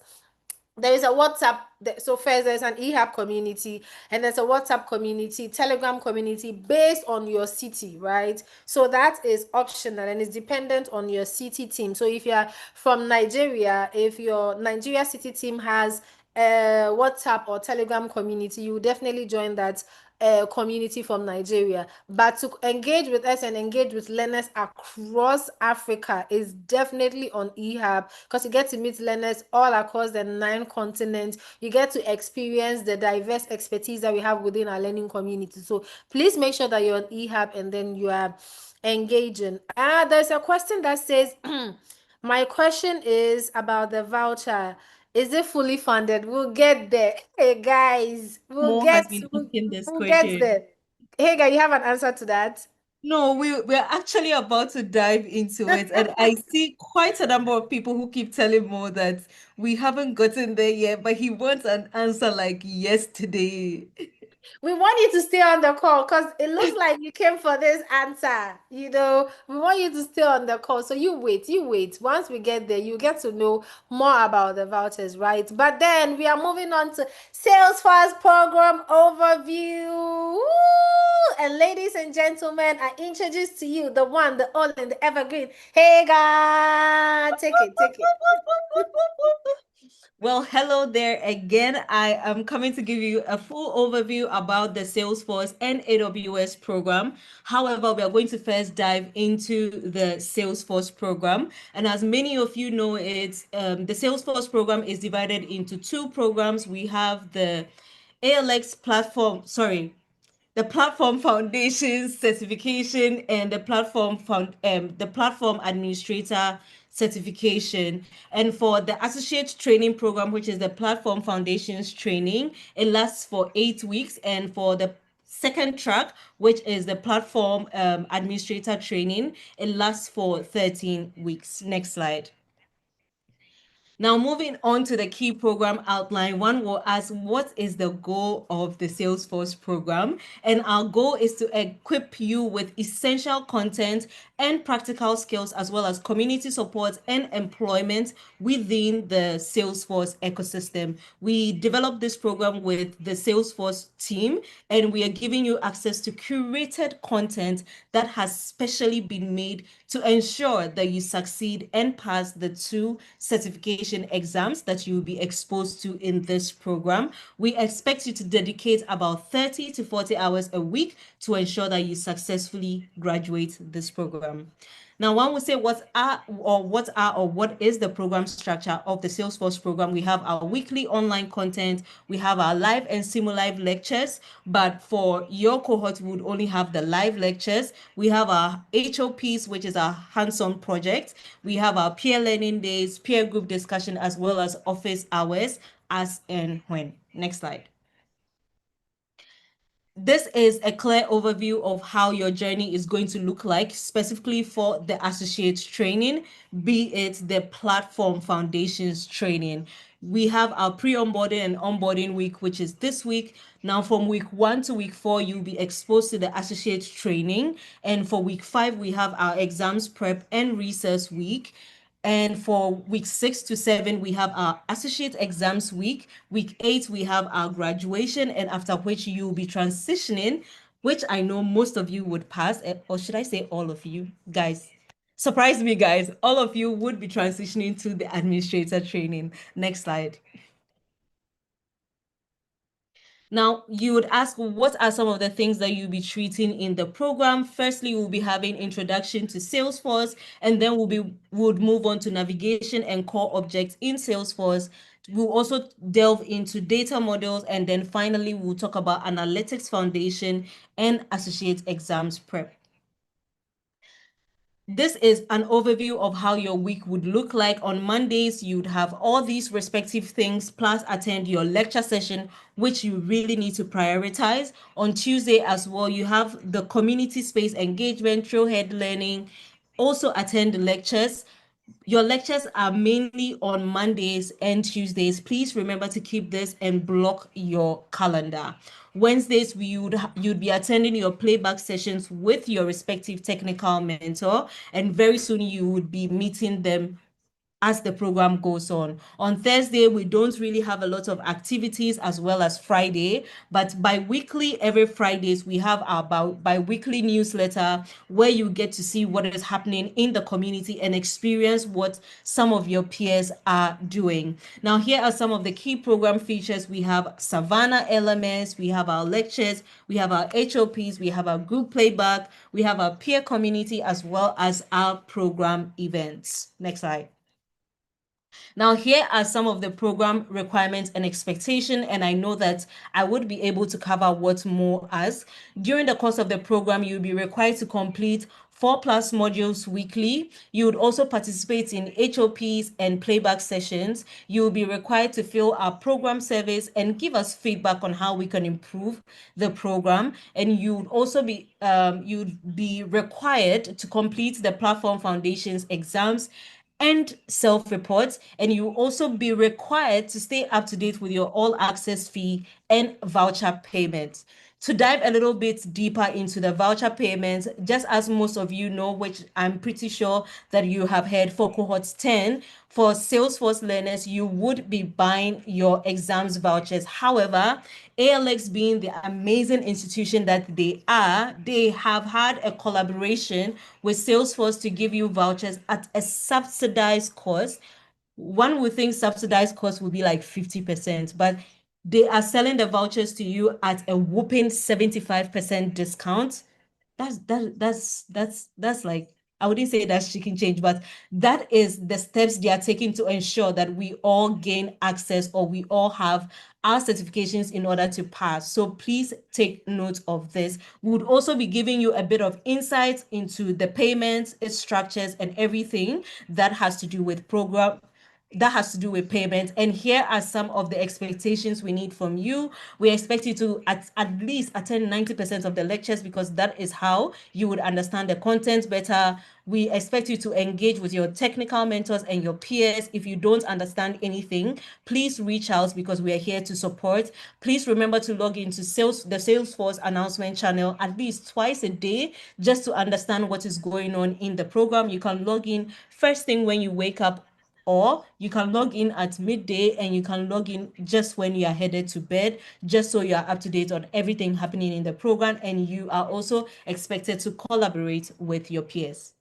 There is a WhatsApp. So first, there's an EHAB community, and there's a WhatsApp community, Telegram community based on your city, right? So that is optional and is dependent on your city team. So if you're from Nigeria, if your Nigeria city team has a WhatsApp or Telegram community, you will definitely join that community from Nigeria. But to engage with us and engage with learners across Africa is definitely on eHub because you get to meet learners all across the 9 continents. You get to experience the diverse expertise that we have within our learning community. So please make sure that you're on eHub and then you are engaging. There's a question that says, my question is about the voucher. Is it fully funded? We'll get there. Hey guys, Mo has been asking this we'll get question. there. Hey guys, you have an answer to that? No, we're actually about to dive into it, and I see quite a number of people who keep telling Mo that we haven't gotten there yet, but he wants an answer like yesterday. We want you to stay on the call because it looks like you came for this answer. We want you to stay on the call. So you wait. Once we get there, you get to know more about the vouchers, right? But then we are moving on to Salesforce program overview. Woo! And ladies and gentlemen, I introduce to you the one, the all, and the evergreen. Hey, guys, take it. Well, hello there again. I am coming to give you a full overview about the Salesforce and AWS program. However, we are going to first dive into the Salesforce program. And as many of you know, the Salesforce program is divided into two programs. We have the ALX platform, sorry, the platform foundation certification and the platform administrator certification. And for the associate training program, which is the platform foundations training, it lasts for 8 weeks. And for the second track, which is the platform administrator training, it lasts for 13 weeks. Next slide. Now, moving on to the key program outline, one will ask, what is the goal of the Salesforce program? And our goal is to equip you with essential content and practical skills, as well as community support and employment within the Salesforce ecosystem. We developed this program with the Salesforce team, and we are giving you access to curated content that has specially been made to ensure that you succeed and pass the 2 certification exams that you will be exposed to in this program. We expect you to dedicate about 30 to 40 hours a week to ensure that you successfully graduate this program. Now, one would say what is the program structure of the Salesforce program? We have our weekly online content, we have our live and simu-live lectures, but for your cohort, we would only have the live lectures. We have our HOPs, which is our hands-on project. We have our peer learning days, peer group discussion, as well as office hours as and when. Next slide. This is a clear overview of how your journey is going to look like, specifically for the associate training, be it the platform foundations training. We have our pre-onboarding and onboarding week, which is this week. Now, from week 1 to week 4, you'll be exposed to the associate training. And for week 5, we have our exams prep and research week. And for week 6 to 7, we have our associate exams week. Week 8, we have our graduation, and after which you will be transitioning, which I know most of you would pass, or should I say all of you, guys? Surprise me, guys. All of you would be transitioning to the administrator training. Next slide. Now, you would ask, what are some of the things that you'll be treating in the program? Firstly, we'll be having introduction to Salesforce, and then we'll move on to navigation and core objects in Salesforce. We'll also delve into data models, and then finally, we'll talk about analytics foundation and associate exams prep. This is an overview of how your week would look like. On Mondays, you'd have all these respective things, plus attend your lecture session, which you really need to prioritize. On Tuesday as well, you have the community space engagement, trailhead learning, also attend the lectures. Your lectures are mainly on Mondays and Tuesdays. Please remember to keep this and block your calendar. Wednesdays, you'd be attending your playback sessions with your respective technical mentor, and very soon you would be meeting them as the program goes on. On Thursday, we don't really have a lot of activities, as well as Friday, but bi-weekly, every Fridays, we have our bi-weekly newsletter where you get to see what is happening in the community and experience what some of your peers are doing. Now, here are some of the key program features. We have Savannah elements, we have our lectures, we have our HOPs, we have our group playback, we have our peer community, as well as our program events. Next slide. Now, here are some of the program requirements and expectation, and I know that I would be able to cover what more as. During the course of the program, you'll be required to complete 4+ modules weekly. You would also participate in HOPs and playback sessions. You will be required to fill our program surveys and give us feedback on how we can improve the program. And you would also you'd be required to complete the platform foundations exams and self-reports, and you will also be required to stay up to date with your all access fee and voucher payments. To dive a little bit deeper into the voucher payments, just as most of you know, which I'm pretty sure that you have heard, for cohort 10, for Salesforce learners, you would be buying your exams vouchers. However, ALX, being the amazing institution that they are, they have had a collaboration with Salesforce to give you vouchers at a subsidized cost. One would think subsidized cost would be like 50%, but they are selling the vouchers to you at a whopping 75% discount. That's like I wouldn't say that's chicken change, but that is the steps they are taking to ensure that we all gain access or we all have our certifications in order to pass. So please take note of this. We would also be giving you a bit of insight into the payments, its structures, and everything that has to do with payments. And here are some of the expectations we need from you. We expect you to at least attend 90% of the lectures, because that is how you would understand the content better. We expect you to engage with your technical mentors and your peers. If you don't understand anything, please reach out, because we are here to support. Please remember to log into the Salesforce announcement channel at least twice a day, just to understand what is going on in the program. You can log in first thing when you wake up, or you can log in at midday, and you can log in just when you are headed to bed, just so you are up to date on everything happening in the program, and you are also expected to collaborate with your peers.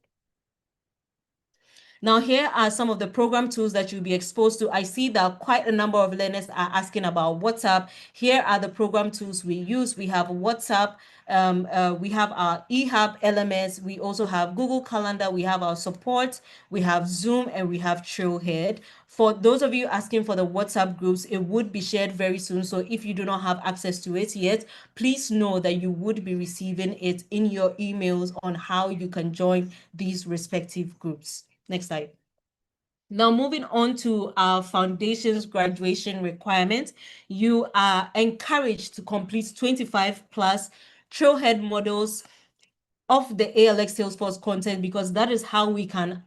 Now, here are some of the program tools that you'll be exposed to. I see that quite a number of learners are asking about WhatsApp. Here are the program tools we use. We have WhatsApp, we have our eHub LMS, we also have Google Calendar, we have our support, we have Zoom, and we have Trailhead. For those of you asking for the WhatsApp groups, it would be shared very soon. So if you do not have access to it yet, please know that you would be receiving it in your emails on how you can join these respective groups. Next slide. Now, moving on to our foundations graduation requirements, you are encouraged to complete 25 plus Trailhead models of the ALX Salesforce content, because that is how we can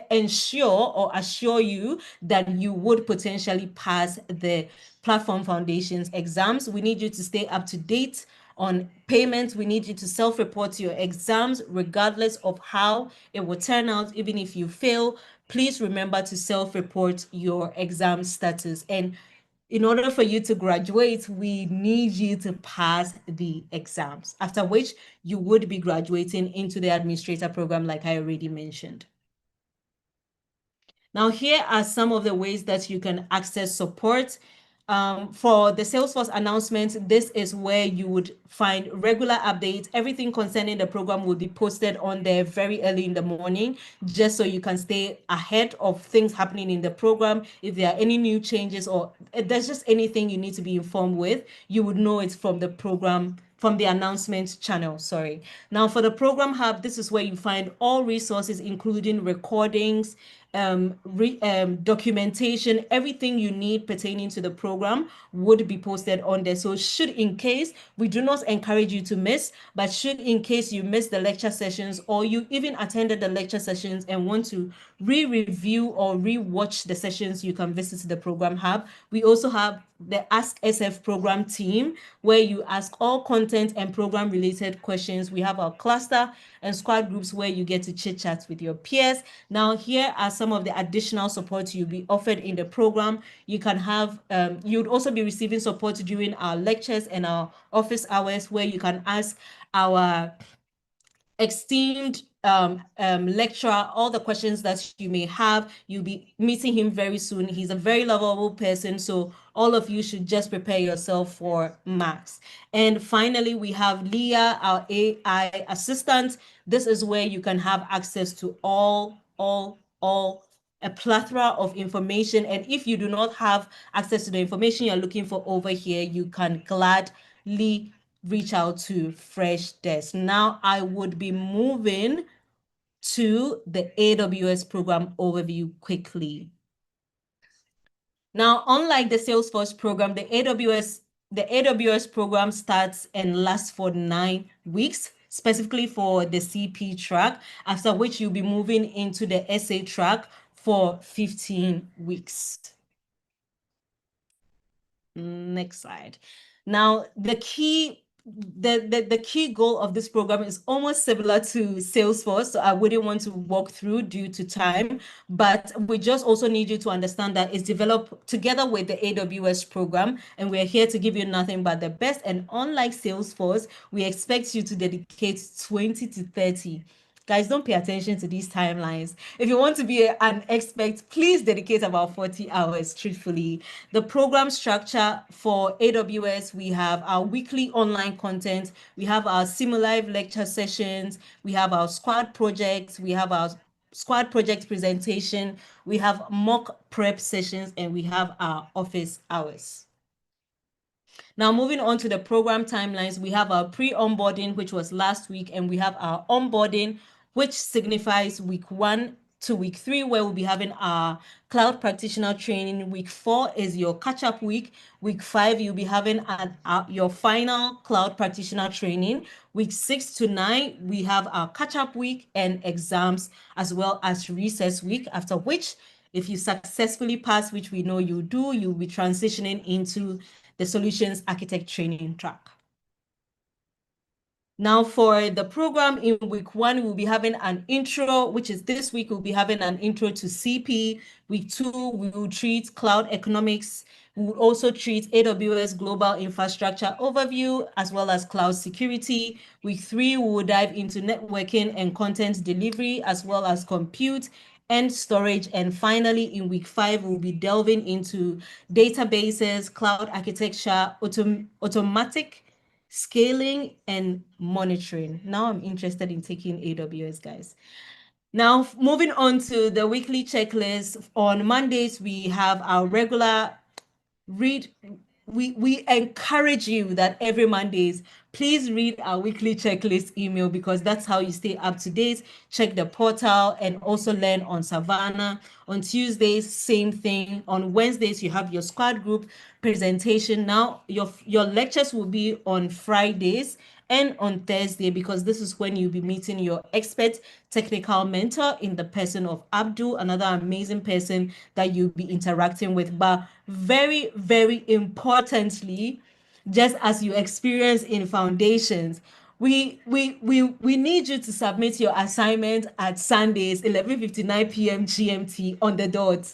ensure or assure you that you would potentially pass the platform foundations exams. We need you to stay up to date on payments. We need you to self-report your exams regardless of how it will turn out. Even if you fail, please remember to self-report your exam status. And in order for you to graduate, we need you to pass the exams, after which you would be graduating into the administrator program, like I already mentioned. Now, here are some of the ways that you can access support. For the Salesforce announcements, this is where you would find regular updates. Everything concerning the program will be posted on there very early in the morning, just so you can stay ahead of things happening in the program. If there are any new changes, or if there's just anything you need to be informed with, you would know it from the program, from the announcement channel, sorry. Now, for the program hub, this is where you find all resources, including recordings, documentation, everything you need pertaining to the program would be posted on there. So should in case, we do not encourage you to miss, but should in case you miss the lecture sessions, or you even attended the lecture sessions and want to re-review or re-watch the sessions, you can visit the program hub. We also have the Ask SF program team, where you ask all content and program related questions. We have our cluster and squad groups, where you get to chit chat with your peers. Now, here are some of the additional support you'll be offered in the program. You can have, you'd also be receiving support during our lectures and our office hours, where you can ask our esteemed lecturer all the questions that you may have. You'll be meeting him very soon. He's a very lovable person, so all of you should just prepare yourself for max. And finally, we have Leah, our AI assistant. This is where you can have access to all a plethora of information. And if you do not have access to the information you're looking for over here, you can gladly reach out to Fresh Desk. Now, I would be moving to the AWS program overview quickly. Now, unlike the Salesforce program, the AWS program starts and lasts for 9 weeks, specifically for the CP track, after which you'll be moving into the SA track for 15 weeks. Next slide. Now, the key goal of this program is almost similar to Salesforce, so I wouldn't want to walk through due to time, but we just also need you to understand that it's developed together with the AWS program, and we're here to give you nothing but the best. And unlike Salesforce, we expect you to dedicate 20 to 30 Guys, don't pay attention to these timelines. If you want to be an expert, please dedicate about 40 hours, truthfully. The program structure for AWS, we have our weekly online content, we have our Live lecture sessions, we have our squad projects, we have our squad project presentation, we have mock prep sessions, and we have our office hours. Now, moving on to the program timelines, we have our pre-onboarding, which was last week, and we have our onboarding, which signifies week 1 to week 3, where we'll be having our cloud practitioner training. Week 4 is your catch-up week. Week 5, you'll be having your final cloud practitioner training. Week 6 to 9, we have our catch-up week and exams, as well as recess week, after which, if you successfully pass, which we know you do, you'll be transitioning into the solutions architect training track. Now, for the program in week 1, we'll be having an intro, which is this week. We'll be having an intro to CP. Week 2, we will treat cloud economics. We will also treat AWS global infrastructure overview, as well as cloud security. Week 3, we will dive into networking and content delivery, as well as compute and storage. And finally, in week 5, we'll be delving into databases, cloud architecture, automatic scaling, and monitoring. Now I'm interested in taking AWS, guys. Now, moving on to the weekly checklist. On Mondays, we have our regular read. We encourage you that every Mondays, please read our weekly checklist email, because that's how you stay up to date. Check the portal and also learn on Savannah. On Tuesdays, same thing. On Wednesdays, you have your squad group presentation. Now, your lectures will be on Fridays and on Thursday, because this is when you'll be meeting your expert technical mentor in the person of Abdul, another amazing person that you'll be interacting with. But very, very importantly, just as you experience in foundations, we need you to submit your assignment at Sundays, 11:59 p.m. GMT on the dot.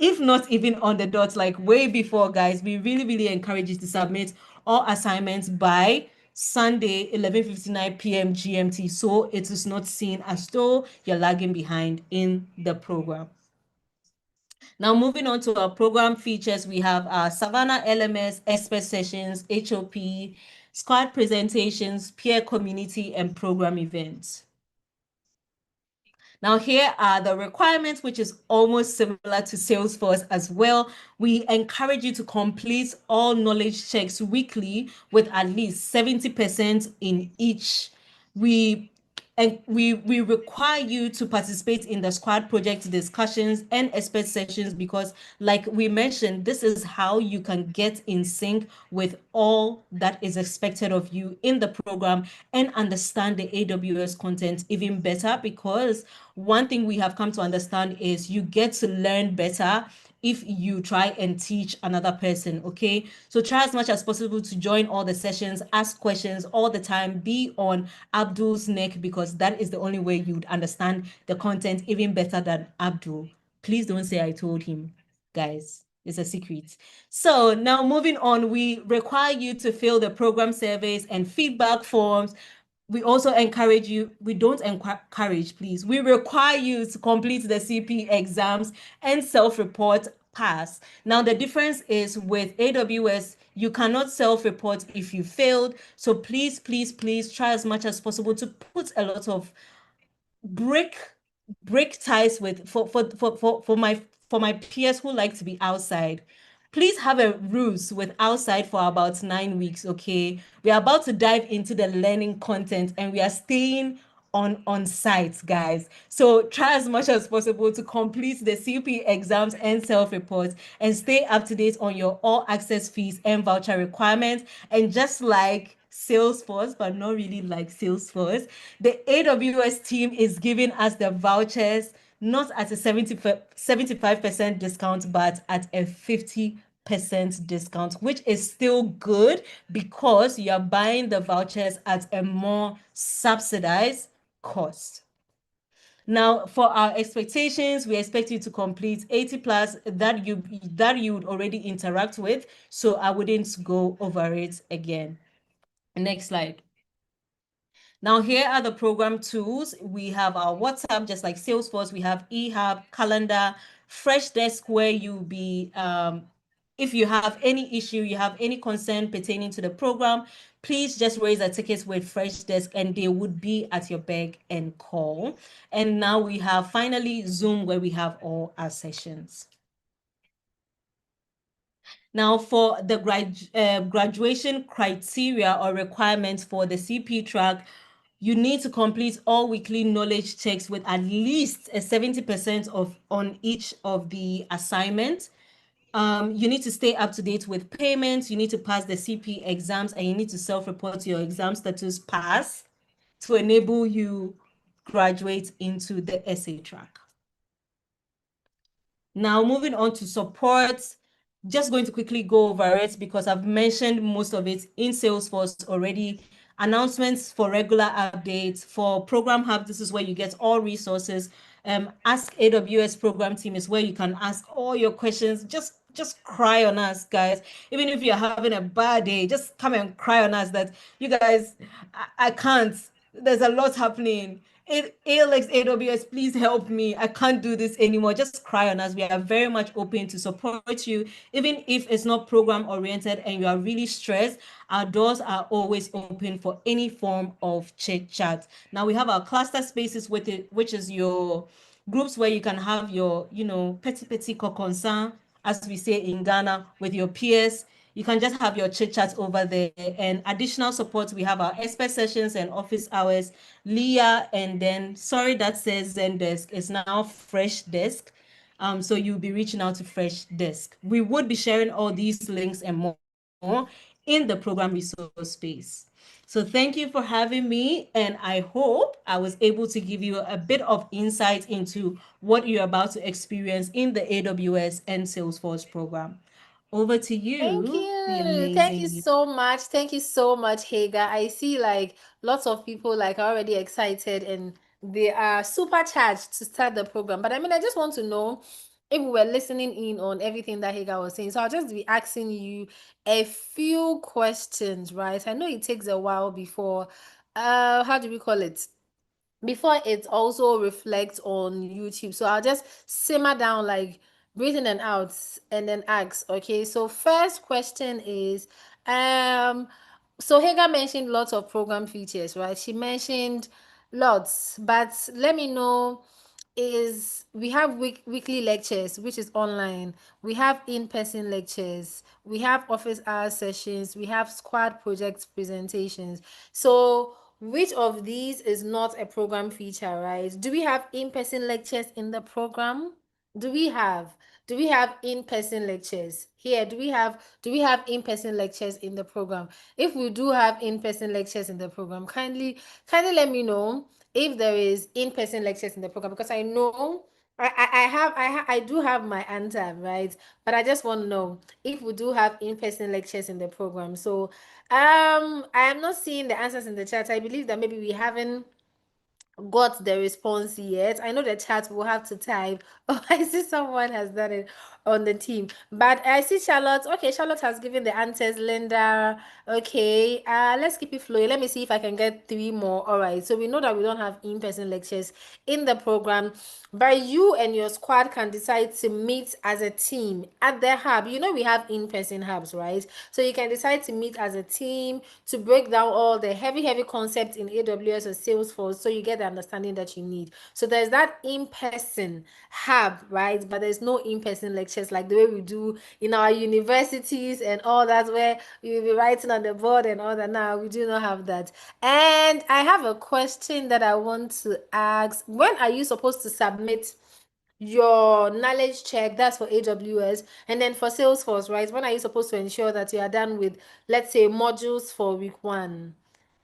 If not even on the dot, like way before, guys. We really encourage you to submit all assignments by Sunday, 11:59 p.m. GMT, so it is not seen as though you're lagging behind in the program. Now, moving on to our program features, we have our Savannah LMS, expert sessions, HOP, squad presentations, peer community, and program events. Now, here are the requirements, which is almost similar to Salesforce as well. We encourage you to complete all knowledge checks weekly with at least 70% in each. We require you to participate in the squad project discussions and expert sessions, because like we mentioned, this is how you can get in sync with all that is expected of you in the program and understand the AWS content even better, because one thing we have come to understand is you get to learn better if you try and teach another person. Okay, so try as much as possible to join all the sessions, ask questions all the time, be on Abdul's neck, because that is the only way you would understand the content even better than Abdul. Please don't say I told him, guys. It's a secret. So now, moving on, we require you to fill the program surveys and feedback forms. We also encourage you, we don't encourage, please. We require you to complete the CP exams and self-report pass. Now, the difference is with AWS, you cannot self-report if you failed. So please try as much as possible to put a lot of break ties with for my peers who like to be outside. Please have a ruse with outside for about 9 weeks. Okay, we are about to dive into the learning content, and we are staying on site, guys. So try as much as possible to complete the CP exams and self-reports, and stay up to date on your all access fees and voucher requirements. And just like Salesforce, but not really like Salesforce, the AWS team is giving us the vouchers not at a 75% discount, but at a 50% discount, which is still good because you're buying the vouchers at a more subsidized cost. Now, for our expectations, we expect you to complete 80 plus that you would already interact with, so I wouldn't go over it again. Next slide. Now, here are the program tools. We have our WhatsApp, just like Salesforce. We have eHub, Calendar, Fresh Desk, where you'll be, if you have any issue, you have any concern pertaining to the program, please just raise a ticket with Fresh Desk and they would be at your beck and call. And now we have finally Zoom, where we have all our sessions. Now, for the graduation criteria or requirements for the CP track, you need to complete all weekly knowledge checks with at least a 70% on each of the assignments. You need to stay up to date with payments. You need to pass the CP exams, and you need to self-report your exam status pass to enable you graduate into the essay track. Now, moving on to support, just going to quickly go over it because I've mentioned most of it in Salesforce already. Announcements for regular updates. For Program Hub, this is where you get all resources. Ask AWS Program Team is where you can ask all your questions. Just cry on us, guys. Even if you're having a bad day, just come and cry on us that you guys, I can't. There's a lot happening. ALX, AWS, please help me. I can't do this anymore. Just cry on us. We are very much open to support you. Even if it's not program oriented and you are really stressed, our doors are always open for any form of chit chat. Now we have our cluster spaces with it, which is your groups where you can have your, petit concern, as we say in Ghana, with your peers. You can just have your chit chat over there. And additional support, we have our expert sessions and office hours. Leah, and then sorry that says Zendesk is now Fresh Desk. So you'll be reaching out to Fresh Desk. We would be sharing all these links and more in the program resource space. So thank you for having me, and I hope I was able to give you a bit of insight into what you're about to experience in the AWS and Salesforce program. Over to you. Thank the you. Thank you amazing. so much. Thank you so much, Haga. I see like lots of people like are already excited and they are supercharged to start the program. But I mean, I just want to know if we were listening in on everything that Haga was saying. So I'll just be asking you a few questions, right? I know it takes a while before, how do we call it? Before it also reflects on YouTube. So I'll just simmer down, like breathe in and out, and then ask. Okay, so first question is, so Haga mentioned lots of program features, right? She mentioned lots, but let me know, is we have weekly lectures, which is online. We have in-person lectures. We have office hour sessions. We have squad project presentations. So which of these is not a program feature, right? Do we have in-person lectures in the program? Do we have in-person lectures here? Do we have in-person lectures in the program? If we do have in-person lectures in the program, kindly let me know if there is in-person lectures in the program, because I know I do have my answer, right? But I just want to know if we do have in-person lectures in the program. So I am not seeing the answers in the chat. I believe that maybe we haven't got the response yet. I know the chat will have to type. Oh, I see someone has done it on the team. But I see Charlotte. Okay, Charlotte has given the answers. Linda. Okay. Let's keep it flowing. Let me see if I can get 3 more. All right. So we know that we don't have in-person lectures in the program, but you and your squad can decide to meet as a team at the hub. You know we have in-person hubs, right? So you can decide to meet as a team to break down all the heavy concepts in AWS or Salesforce, so you get the understanding that you need. So there's that in-person hub, right? But there's no in-person lectures like the way we do in our universities and all that, where you'll be writing on the board and all that. Now we do not have that. And I have a question that I want to ask. When are you supposed to submit your knowledge check? That's for AWS. And then for Salesforce, right? When are you supposed to ensure that you are done with, let's say, modules for week 1?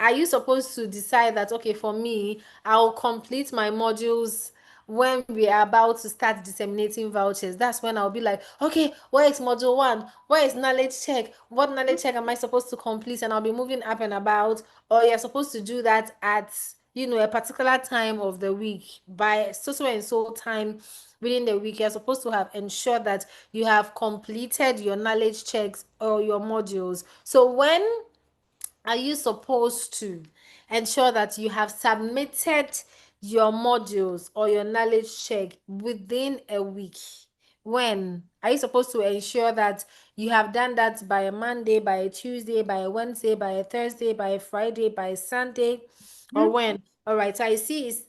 Are you supposed to decide that, okay, for me, I'll complete my modules when we are about to start disseminating vouchers? That's when I'll be like, okay, where is module 1? Where is knowledge check? What knowledge check am I supposed to complete? And I'll be moving up and about. Or you're supposed to do that at, a particular time of the week, by so and so time within the week. You're supposed to have ensured that you have completed your knowledge checks or your modules. So when are you supposed to ensure that you have submitted your modules or your knowledge check within a week. When are you supposed to ensure that you have done that by a Monday, by a Tuesday, by a Wednesday, by a Thursday, by a Friday, by a Sunday, or when? All right, so I see it's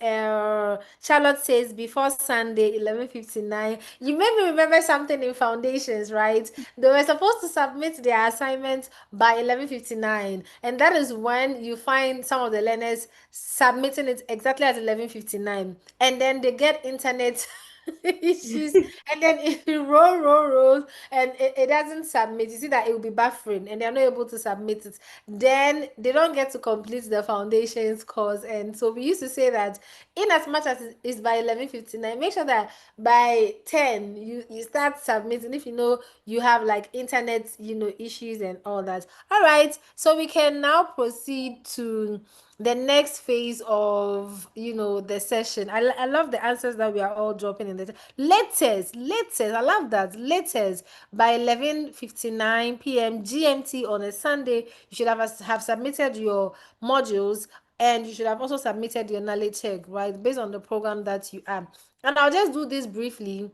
Charlotte says before Sunday, 11:59. You made me remember something in foundations, right? They were supposed to submit their assignment by 11:59, and that is when you find some of the learners submitting it exactly at 11:59, and then they get internet issues, and then if you roll and it doesn't submit, you see that it will be buffering and they're not able to submit it, then they don't get to complete the foundations course. And so we used to say that in as much as it's by 11:59, make sure that by 10 you start submitting if you know you have like internet issues and all that. All right, so we can now proceed to the next phase of the session. I love the answers that we are all dropping in the latest. I love that. Latest by 11:59 p.m. GMT on a Sunday, you should have submitted your modules, and you should have also submitted your knowledge check, right, based on the program that you are. And I'll just do this briefly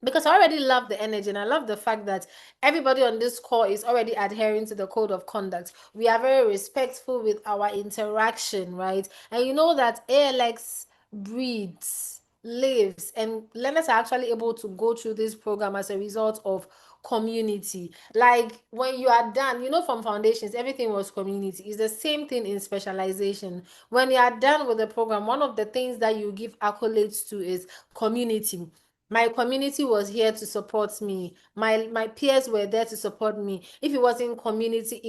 because I already love the energy, and I love the fact that everybody on this call is already adhering to the code of conduct. We are very respectful with our interaction, right? And you know that ALX breeds, lives, and learners are actually able to go through this program as a result of community. Like when you are done, from foundations, everything was community. It's the same thing in specialization. When you are done with the program, one of the things that you give accolades to is community. My community was here to support me. My peers were there to support me. If it wasn't community,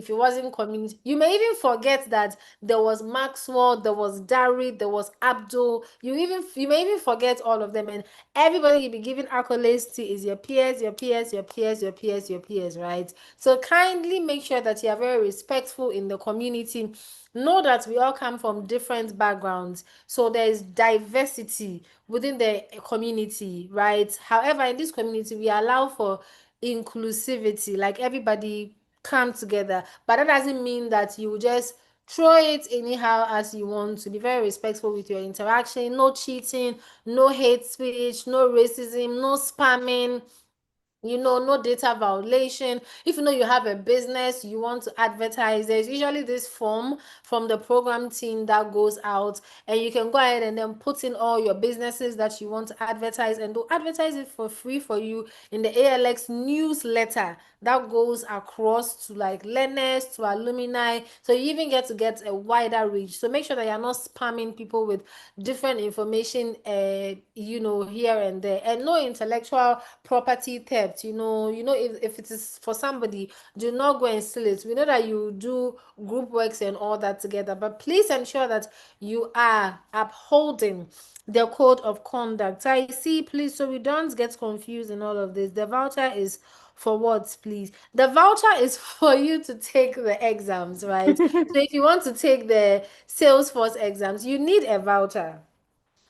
you may even forget that there was Maxwell, there was Dari, there was Abdul. You may even forget all of them, and everybody you be giving accolades to is your peers, your peers, your peers, your peers, your peers, right? So kindly make sure that you are very respectful in the community. Know that we all come from different backgrounds, so there is diversity within the community, right? However, in this community, we allow for inclusivity, like everybody come together, but that doesn't mean that you just throw it anyhow as you want. To be very respectful with your interaction, no cheating, no hate speech, no racism, no spamming, no data violation. If you have a business, you want to advertise, there's usually this form from the program team that goes out, and you can go ahead and then put in all your businesses that you want to advertise, and they'll advertise it for free for you in the ALX newsletter that goes across to like learners, to alumni, so you even get a wider reach. So make sure that you're not spamming people with different information, here and there, and no intellectual property theft. If it is for somebody, do not go and steal it. We know that you do group works and all that together, but please ensure that you are upholding the code of conduct. I see, please, so we don't get confused in all of this. The voucher is for what, please? The voucher is for you to take the exams, right? So if you want to take the Salesforce exams, you need a voucher.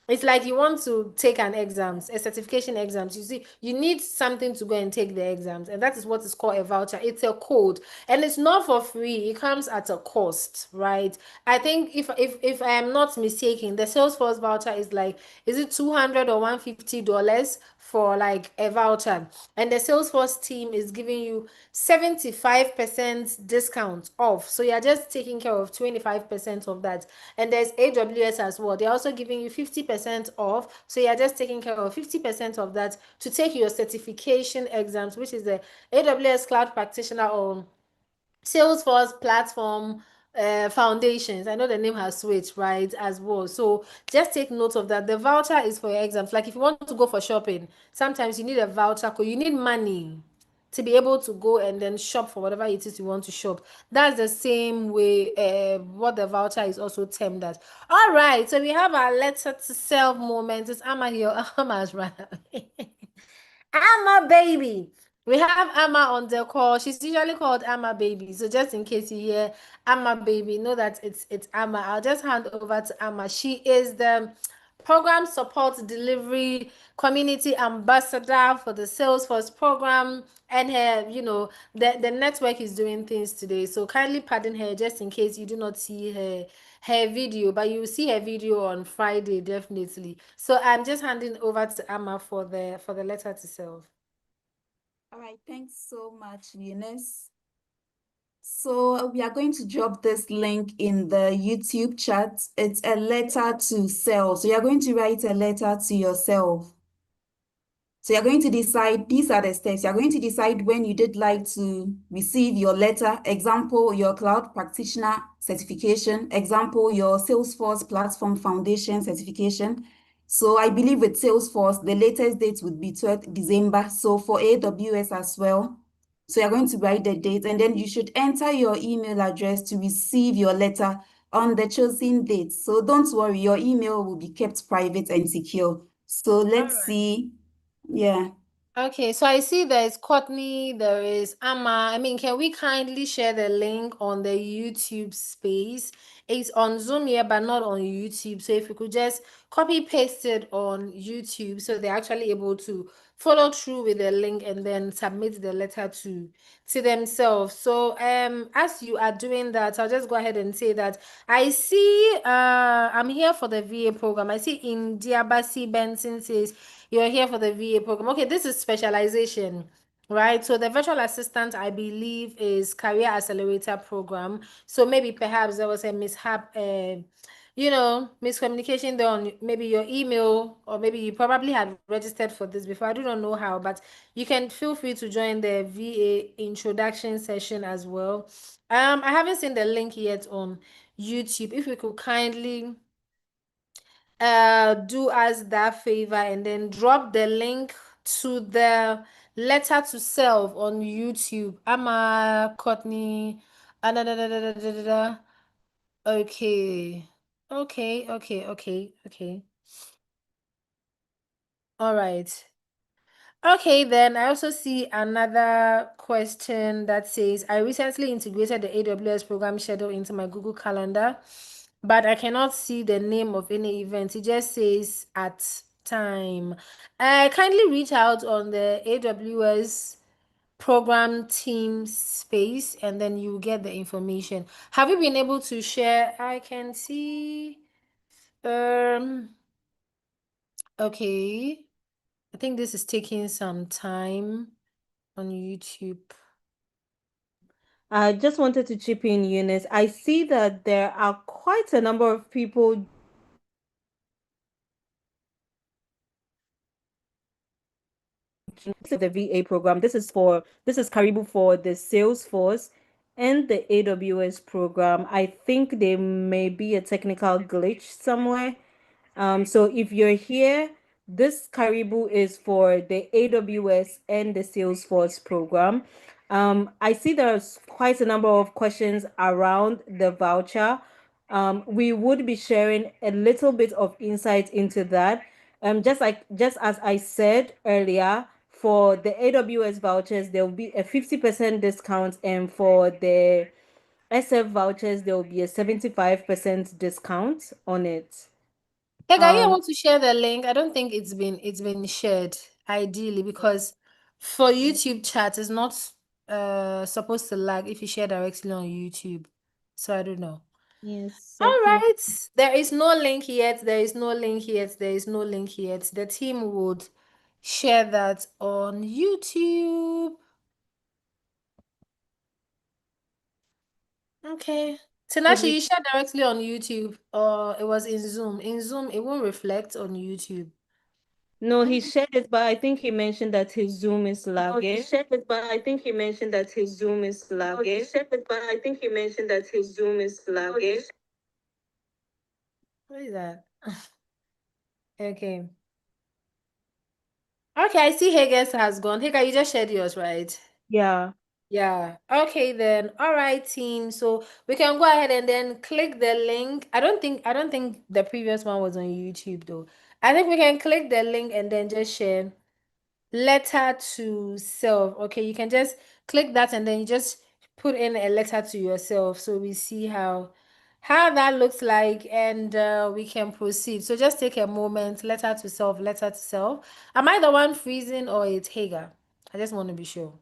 It's like you want to take an exams, a certification exams. You see, you need something to go and take the exams, and that is what is called a voucher. It's a code, and it's not for free. It comes at a cost, right? I think if I am not mistaken, the Salesforce voucher is like, is it $200 or $150 for like a voucher, and the Salesforce team is giving you 75% discount off. So you're just taking care of 25% of that. And there's AWS as well. They're also giving you 50% off. So you're just taking care of 50% of that to take your certification exams, which is the AWS Cloud Practitioner or Salesforce Platform Foundations. I know the name has switched, right, as well. So just take note of that. The voucher is for your exams. Like if you want to go for shopping, sometimes you need a voucher because you need money to be able to go and then shop for whatever it is you want to shop. That's the same way what the voucher is also termed as. All right, so we have our letter to self moment. It's Amma here. Amma's right. Amma baby. We have Amma on the call. She's usually called Amma baby. So just in case you hear Amma baby, know that it's Amma. I'll just hand over to Amma. She is the program support delivery community ambassador for the Salesforce program, and her, the network is doing things today. So kindly pardon her just in case you do not see her video, but you will see her video on Friday definitely. So I'm just handing over to Amma for the letter to self. All right, thanks so much, Eunice. So we are going to drop this link in the YouTube chat. It's a letter to self. So you're going to write a letter to yourself. So you're going to decide, these are the steps. You're going to decide when you did like to receive your letter. Example, your cloud practitioner certification. Example, your Salesforce Platform Foundation certification. So I believe with Salesforce, the latest date would be 12th December. So for AWS as well. So you're going to write the date, and then you should enter your email address to receive your letter on the chosen date. So don't worry, your email will be kept private and secure. So let's see. Yeah. Okay, so I see there is Courtney, there is Amma. I mean, can we kindly share the link on the YouTube space? It's on Zoom here, but not on YouTube. So if you could just copy paste it on YouTube so they're actually able to follow through with the link and then submit the letter to themselves. So as you are doing that, I'll just go ahead and say that I see I'm here for the VA program. I see India Basi Benson says you're here for the VA program. Okay, this is specialization, right? So the virtual assistant, I believe, is career accelerator program. So maybe perhaps there was a mishap, miscommunication there on maybe your email, or maybe you probably had registered for this before. I do not know how, but you can feel free to join the VA introduction session as well. I haven't seen the link yet on YouTube. If we could kindly do us that favor and then drop the link to the letter to self on YouTube. Amma, Courtney, da. Okay. Okay. All right. Okay, then I also see another question that says, I recently integrated the AWS program schedule into my Google Calendar, but I cannot see the name of any event. It just says at time. Kindly reach out on the AWS program team space and then you get the information. Have you been able to share? I can see. Okay. I think this is taking some time on YouTube. I just wanted to chip in, Eunice. I see that there are quite a number of people the VA program. This is Karibu for the Salesforce and the AWS program. I think there may be a technical glitch somewhere. So if you're here, this Karibu is for the AWS and the Salesforce program. I see there's quite a number of questions around the voucher. We would be sharing a little bit of insight into that. Just as I said earlier, for the AWS vouchers, there will be a 50% discount, and for the SF vouchers, there will be a 75% discount on it. Hey, are you able to share the link? I don't think it's been shared ideally because for YouTube chat it's not supposed to lag if you share directly on YouTube. So I don't know. Yes. All right. There is no link yet. There is no link yet. There is no link yet. The team would share that on YouTube. Okay. Tinashe, you shared directly on YouTube or it was in Zoom? In Zoom, it won't reflect on YouTube. No, he shared it, but I think he mentioned that his Zoom is No, he lagging. shared it, but I think he mentioned that his Zoom is lagging. No, he shared it, but I think he mentioned that his Zoom is lagging. What is that? Okay. Okay, I see Hager's has gone. Hager, you just shared yours, right? Yeah. Yeah. Okay then. All right, team. So we can go ahead and then click the link. I don't think the previous one was on YouTube though. I think we can click the link and then just share letter to self. Okay, you can just click that and then you just put in a letter to yourself. So we see how that looks like, and we can proceed. So just take a moment, letter to self, letter to self. Am I the one freezing or it's Hager? I just want to be sure.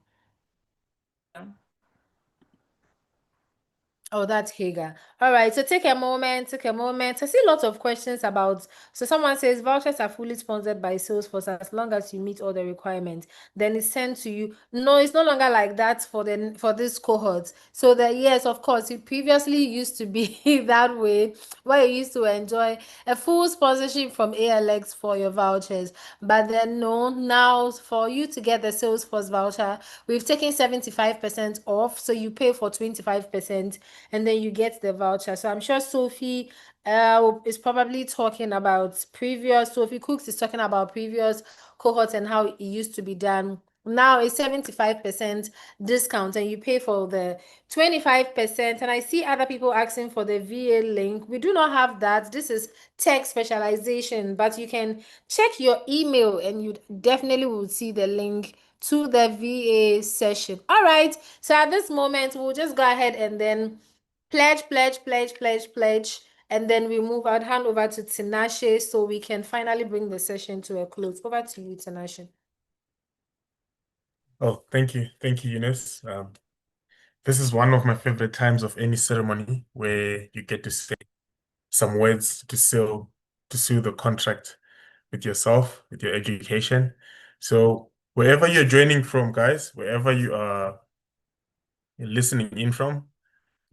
Oh, that's Hager. All right, so take a moment, take a moment. I see lots of questions about. So someone says vouchers are fully sponsored by Salesforce as long as you meet all the requirements. Then it's sent to you. No, it's no longer like that for this cohort. So that yes, of course, it previously used to be that way, where you used to enjoy a full sponsorship from ALX for your vouchers. But then no, now for you to get the Salesforce voucher, we've taken 75% off, so you pay for 25% and then you get the voucher. So I'm sure Sophie is probably talking about previous, Sophie Cooks is talking about previous cohorts and how it used to be done. Now it's 75% discount and you pay for the 25%. And I see other people asking for the VA link. We do not have that. This is tech specialization, but you can check your email and you definitely will see the link to the VA session. All right. So at this moment, we'll just go ahead and then pledge, and then we move out, hand over to Tinashe so we can finally bring the session to a close. Over to you, Tinashe. Oh, thank you. Thank you, Eunice. This is one of my favorite times of any ceremony where you get to say some words to seal the contract with yourself, with your education. So wherever you're joining from, guys, wherever you are listening in from,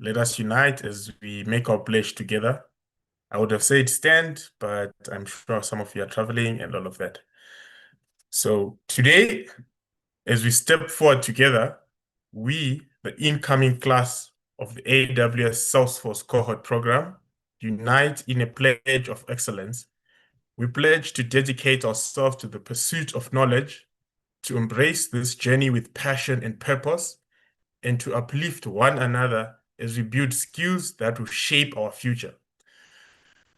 let us unite as we make our pledge together. I would have said stand, but I'm sure some of you are traveling and all of that. So today, as we step forward together, we, the incoming class of the AWS Salesforce Cohort program, unite in a pledge of excellence. We pledge to dedicate ourselves to the pursuit of knowledge, to embrace this journey with passion and purpose, and to uplift one another as we build skills that will shape our future.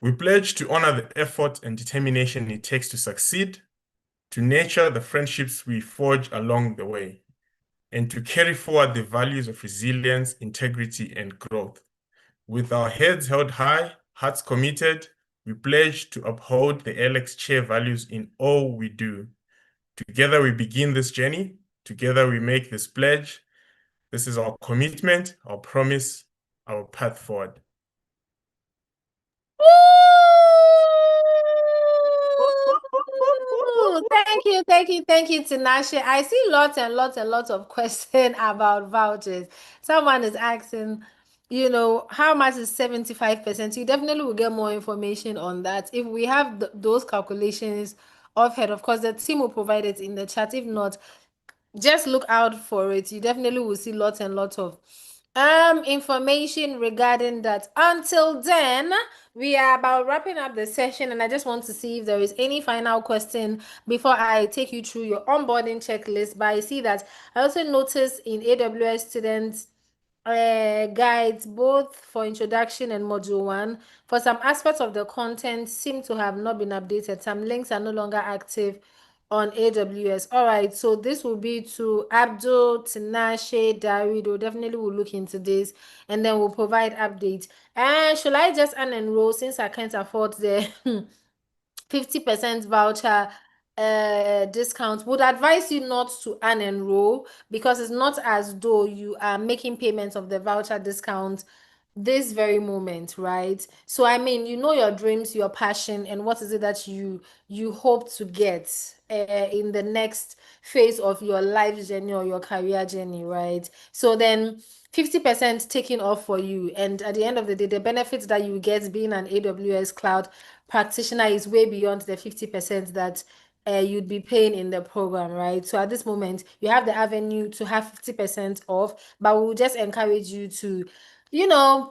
We pledge to honor the effort and determination it takes to succeed, to nurture the friendships we forge along the way, and to carry forward the values of resilience, integrity, and growth. With our heads held high, hearts committed, we pledge to uphold the ALX Chair values in all we do. Together we begin this journey. Together we make this pledge. This is our commitment, our promise, our path forward. Thank you, Tinashe. I see lots and lots and lots of questions about vouchers. Someone is asking, how much is 75%? You definitely will get more information on that. If we have those calculations offhand, of course, the team will provide it in the chat. If not, just look out for it. You definitely will see lots and lots of information regarding that. Until then, we are about wrapping up the session, and I just want to see if there is any final question before I take you through your onboarding checklist. But I see that I also noticed in AWS students guides both for introduction and module 1 for some aspects of the content seem to have not been updated. Some links are no longer active on AWS. All right, so this will be to Abdul, Tinashe, Dario. Definitely will look into this and then we'll provide updates. And should I just unenroll since I can't afford the 50% voucher discount? Would advise you not to unenroll because it's not as though you are making payments of the voucher discount this very moment, right? So I mean, your dreams, your passion, and what is it that you hope to get in the next phase of your life journey or your career journey, right? So then 50% taken off for you, and at the end of the day, the benefits that you get being an AWS cloud practitioner is way beyond the 50% that you'd be paying in the program, right? So at this moment, you have the avenue to have 50% off, but we'll just encourage you to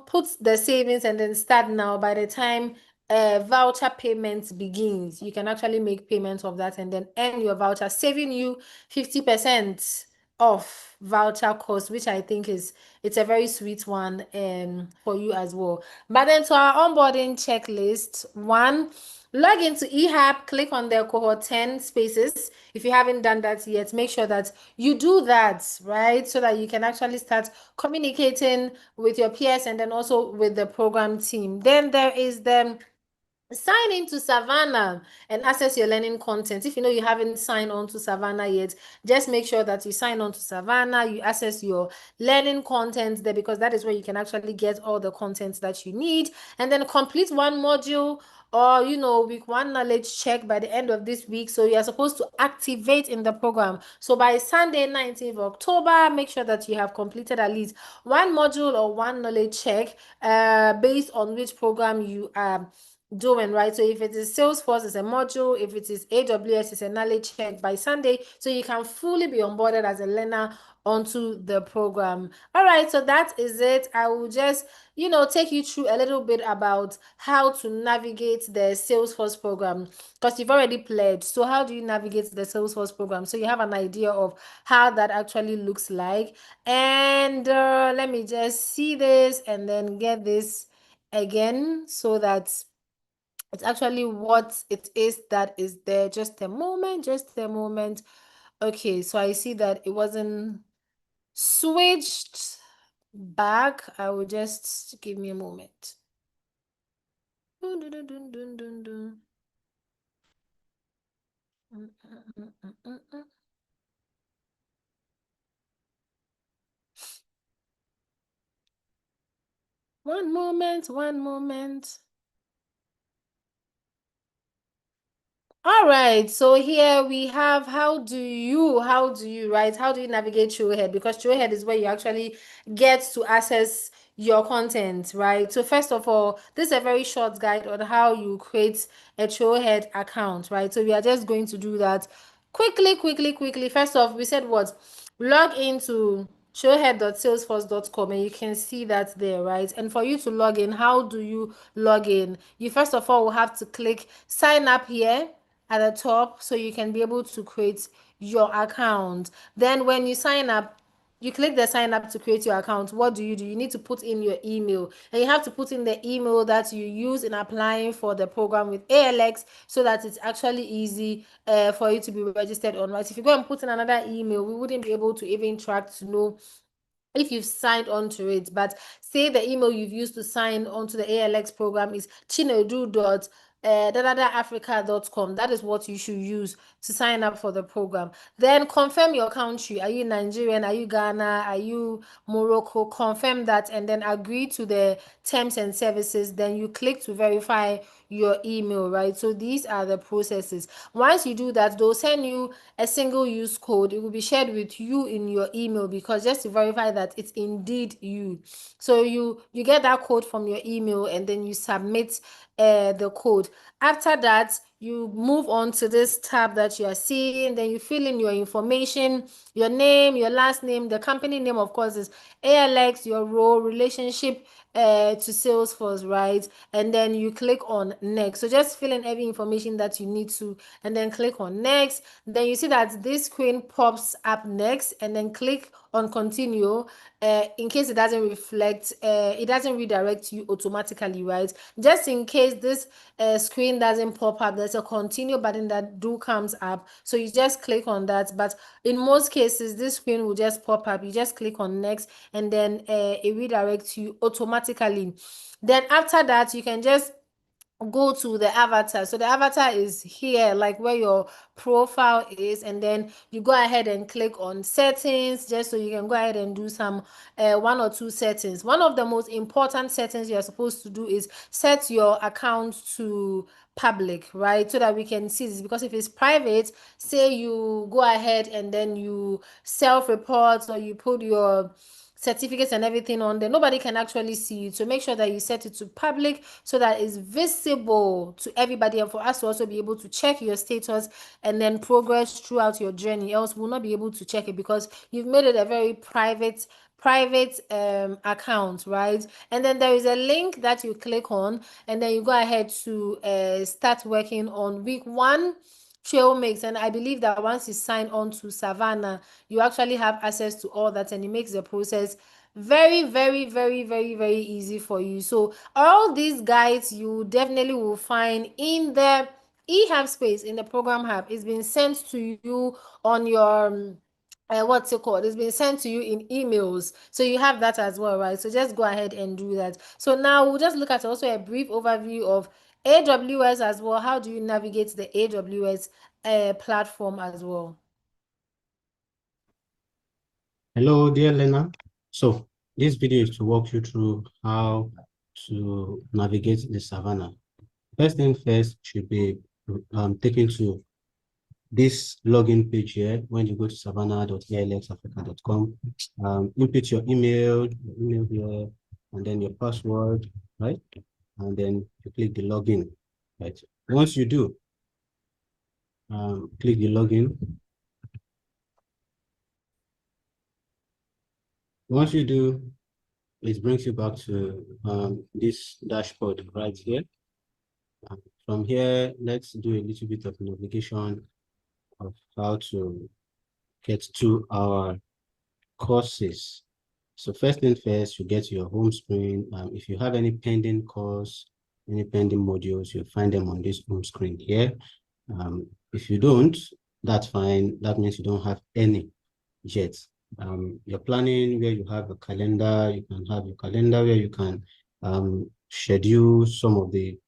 put the savings and then start now. By the time voucher payments begins, you can actually make payments of that and then earn your voucher, saving you 50% off voucher cost, which I think it's a very sweet one for you as well. But then to our onboarding checklist, one, Log into eHab, click on the cohort 10 spaces. If you haven't done that yet, make sure that you do that, right? So that you can actually start communicating with your peers and then also with the program team. Then there is the sign into Savannah and access your learning content. If you know you haven't signed on to Savannah yet, just make sure that you sign on to Savannah, you access your learning content there, because that is where you can actually get all the content that you need. And then complete one module or week one knowledge check by the end of this week. So you are supposed to activate in the program. So by Sunday 19th of October, make sure that you have completed at least one module or one knowledge check based on which program you are doing, right? So if it is Salesforce, it's a module. If it is AWS, it's a knowledge check by Sunday, so you can fully be onboarded as a learner onto the program. All right, so that is it. I will just take you through a little bit about how to navigate the Salesforce program, because you've already pledged. So how do you navigate the Salesforce program, so you have an idea of how that actually looks like? And let me just see this and then get this again so that it's actually what it is that is there. Just a moment, just a moment. Okay, so I see that it wasn't switched back. I will just give me a moment. Dun, dun, dun, dun, dun, dun, dun. One moment, one moment. All right, so here we have how do you right? How do you navigate Trailhead? Because Trailhead is where you actually get to access your content, right? So first of all, this is a very short guide on how you create a Trailhead account, right? So we are just going to do that quickly. First off, we said what? Log into showhead.salesforce.com and you can see that there, right? And for you to log in, how do you log in? You first of all will have to click sign up here at the top so you can be able to create your account. Then when you sign up, you click the sign up to create your account. What do? You need to put in your email, and you have to put in the email that you use in applying for the program with ALX, so that it's actually easy for you to be registered on, right? If you go and put in another email, we wouldn't be able to even track to know if you've signed on to it. But say the email you've used to sign onto the ALX program is chinedu.africa.com. That is what you should use to sign up for the program. Then confirm your country. Are you Nigerian? Are you Ghana? Are you Morocco? Confirm that and then agree to the terms and services. Then you click to verify your email, right? So these are the processes. Once you do that, they'll send you a single use code. It will be shared with you in your email, because just to verify that it's indeed you. So you get that code from your email and then you submit the code. After that, you move on to this tab that you are seeing. Then you fill in your information, your name, your last name, the company name, of course, is ALX, your role, relationship to Salesforce, right? And then you click on next. So just fill in every information that you need to and then click on next. Then you see that this screen pops up next, and then click on continue. In case it doesn't reflect, it doesn't redirect you automatically, right? Just in case this screen doesn't pop up, there's a continue button that comes up, so you just click on that. But in most cases, this screen will just pop up. You just click on next, and then it redirects you automatically. Then after that, you can just go to the avatar. So the avatar is here, like where your profile is, and then you go ahead and click on settings, just so you can go ahead and do some one or two settings. One of the most important settings you're supposed to do is set your account to public, right? So that we can see this, because if it's private, say you go ahead and then you self-report or you put your certificates and everything on there, nobody can actually see it. So make sure that you set it to public so that it's visible to everybody, and for us to also be able to check your status and then progress throughout your journey. Else we'll not be able to check it, because you've made it a very private account, right? And then there is a link that you click on, and then you go ahead to start working on week one trail mix. And I believe that once you sign on to Savannah, you actually have access to all that, and it makes the process very, very, very, very, very easy for you. So all these guides you definitely will find in the eHub space, in the program hub. It's been sent to you on your what's it called? It's been sent to you in emails. So you have that as well, right? So just go ahead and do that. So now we'll just look at also a brief overview of AWS as well. How do you navigate the AWS platform as well? Hello, dear learner. So this video is to walk you through how to navigate the Savannah. First thing first should be taken to this login page here. When you go to savannah.alxafrica.com, input your email here, and then your password, right? And then you click the login, right? Once you do, click the login. Once you do, it brings you back to this dashboard right here. From here, let's do a little bit of navigation of how to get to our courses. So first thing first, you get to your home screen. If you have any pending course, any pending modules, you'll find them on this home screen here. If you don't, that's fine. That means you don't have any yet. You're planning where you have a calendar. You can have your calendar where you can schedule some of the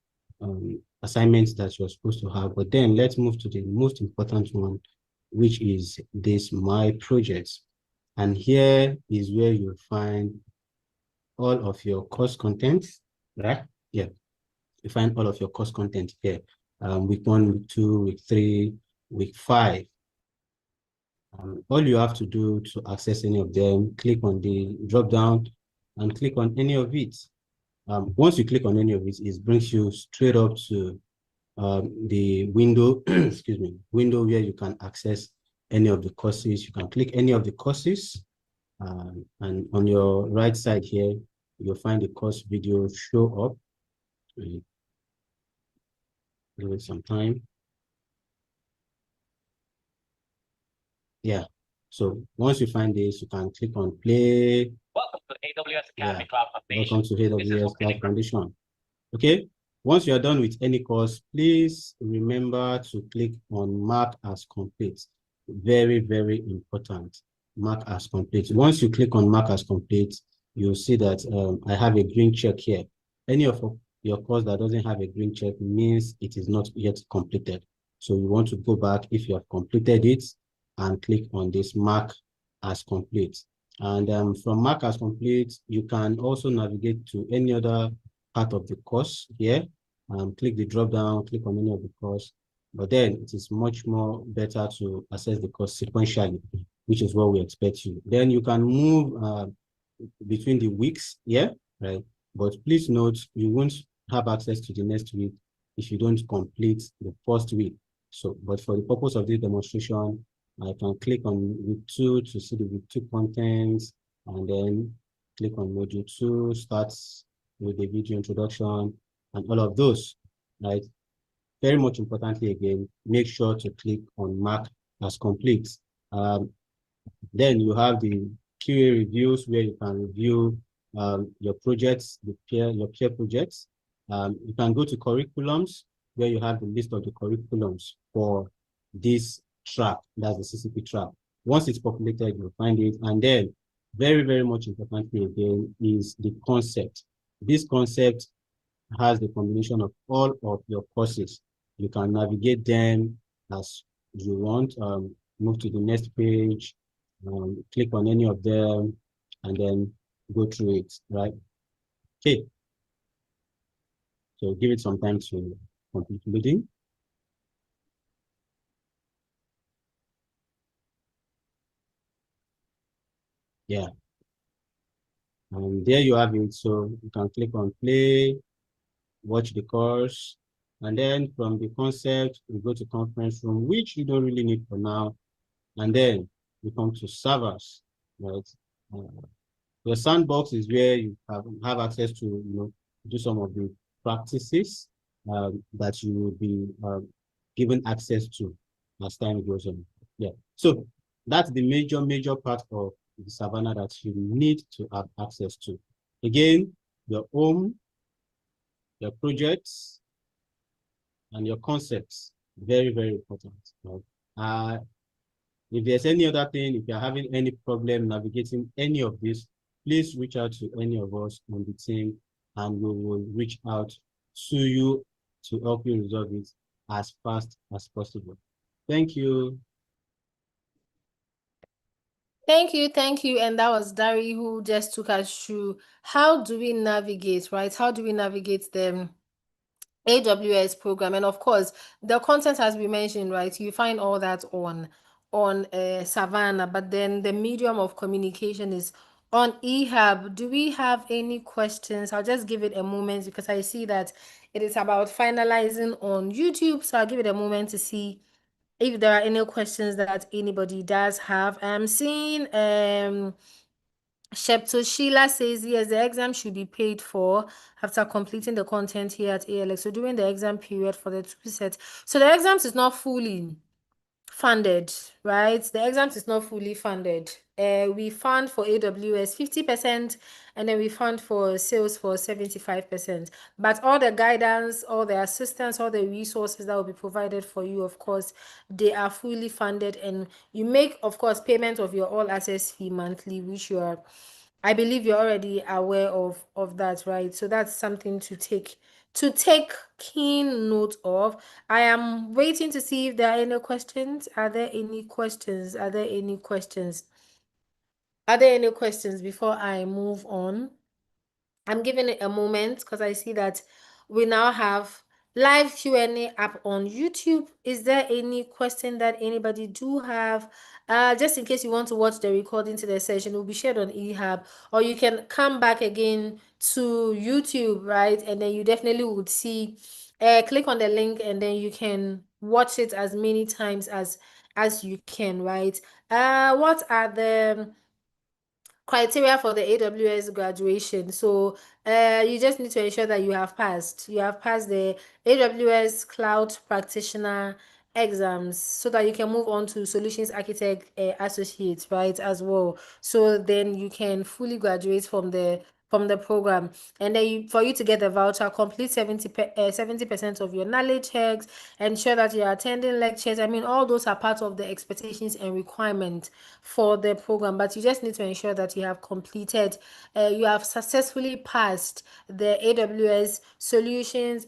assignments that you're supposed to have. But then let's move to the most important one, which is this My Projects. And here is where you find all of your course content, right? Yeah, you find all of your course content here. Week 1, week 2, week 3, week 5. All you have to do to access any of them, click on the drop down and click on any of it. Once you click on any of it, it brings you straight up to the window, excuse me, window where you can access any of the courses. You can click any of the courses, and on your right side here, you'll find the course video show up. Give it some time. Yeah. So once you find this, you can click on play. Welcome to AWS Academy Cloud Foundation. Welcome to AWS Cloud Foundation. Okay. Once you are done with any course, please remember to click on mark as complete. Very, very important. Mark as complete. Once you click on mark as complete, you'll see that I have a green check here. Any of your course that doesn't have a green check means it is not yet completed. So you want to go back if you have completed it and click on this mark as complete. And from mark as complete, you can also navigate to any other part of the course here. Click the drop down, click on any of the course, but then it is much more better to access the course sequentially, which is what we expect you. Then you can move between the weeks, yeah, right? But please note, you won't have access to the next week if you don't complete the first week. So, but for the purpose of this demonstration, I can click on week 2 to see the week 2 contents, and then click on module 2, starts with the video introduction and all of those, right? Very much importantly, again, make sure to click on mark as complete. Then you have the QA reviews where you can review your projects, your peer projects. You can go to curriculums where you have the list of the curriculums for this track, that's the CCP track. Once it's populated, you'll find it. And then very, very much importantly again is the concept. This concept has the combination of all of your courses. You can navigate them as you want. Move to the next page, click on any of them, and then go through it, right? Okay. So give it some time to complete loading. Yeah. And there you have it. So you can click on play, watch the course, and then from the concept, we go to conference room, which you don't really need for now. And then we come to servers, right? Your sandbox is where you have access to, do some of the practices that you will be given access to as time goes on. Yeah. So that's the major part of the Savannah that you need to have access to. Again, your home, your projects, and your concepts. Very important. Right? If there's any other thing, if you're having any problem navigating any of this, please reach out to any of us on the team and we will reach out to you to help you resolve it as fast as possible. Thank you. Thank you. And that was Dari who just took us through how do we navigate, right? How do we navigate the AWS program? And of course, the content as we mentioned, right? You find all that on Savannah, but then the medium of communication is on eHub. Do we have any questions? I'll just give it a moment because I see that it is about finalizing on YouTube. So I'll give it a moment to see if there are any questions that anybody does have. I'm seeing Shepto Sheila says yes, the exam should be paid for after completing the content here at ALX. So during the exam period for the 2 sets. So the exams is not fully funded, right? The exams is not fully funded. We fund for AWS 50%, and then we fund for Salesforce 75%. But all the guidance, all the assistance, all the resources that will be provided for you, of course, they are fully funded, and you make, of course, payment of your all access fee monthly, which you are, I believe you're already aware of that, right? So that's something to take keen note of. I am waiting to see if there are any questions. Are there any questions? Are there any questions? Are there any questions before I move on? I'm giving it a moment because I see that we now have live Q&A app on YouTube. Is there any question that anybody do have? Just in case you want to watch the recording to the session, it will be shared on eHub, or you can come back again to YouTube, right? And then you definitely would see, click on the link and then you can watch it as many times as you can, right? What are the criteria for the AWS graduation? So you just need to ensure that you have passed. You have passed the AWS Cloud Practitioner exams so that you can move on to Solutions Architect Associate, right, as well. So then you can fully graduate from the program. And then for you to get the voucher, complete 70% of your knowledge hacks, ensure that you're attending lectures. I mean, all those are part of the expectations and requirements for the program, but you just need to ensure that you have completed, you have successfully passed the AWS Solutions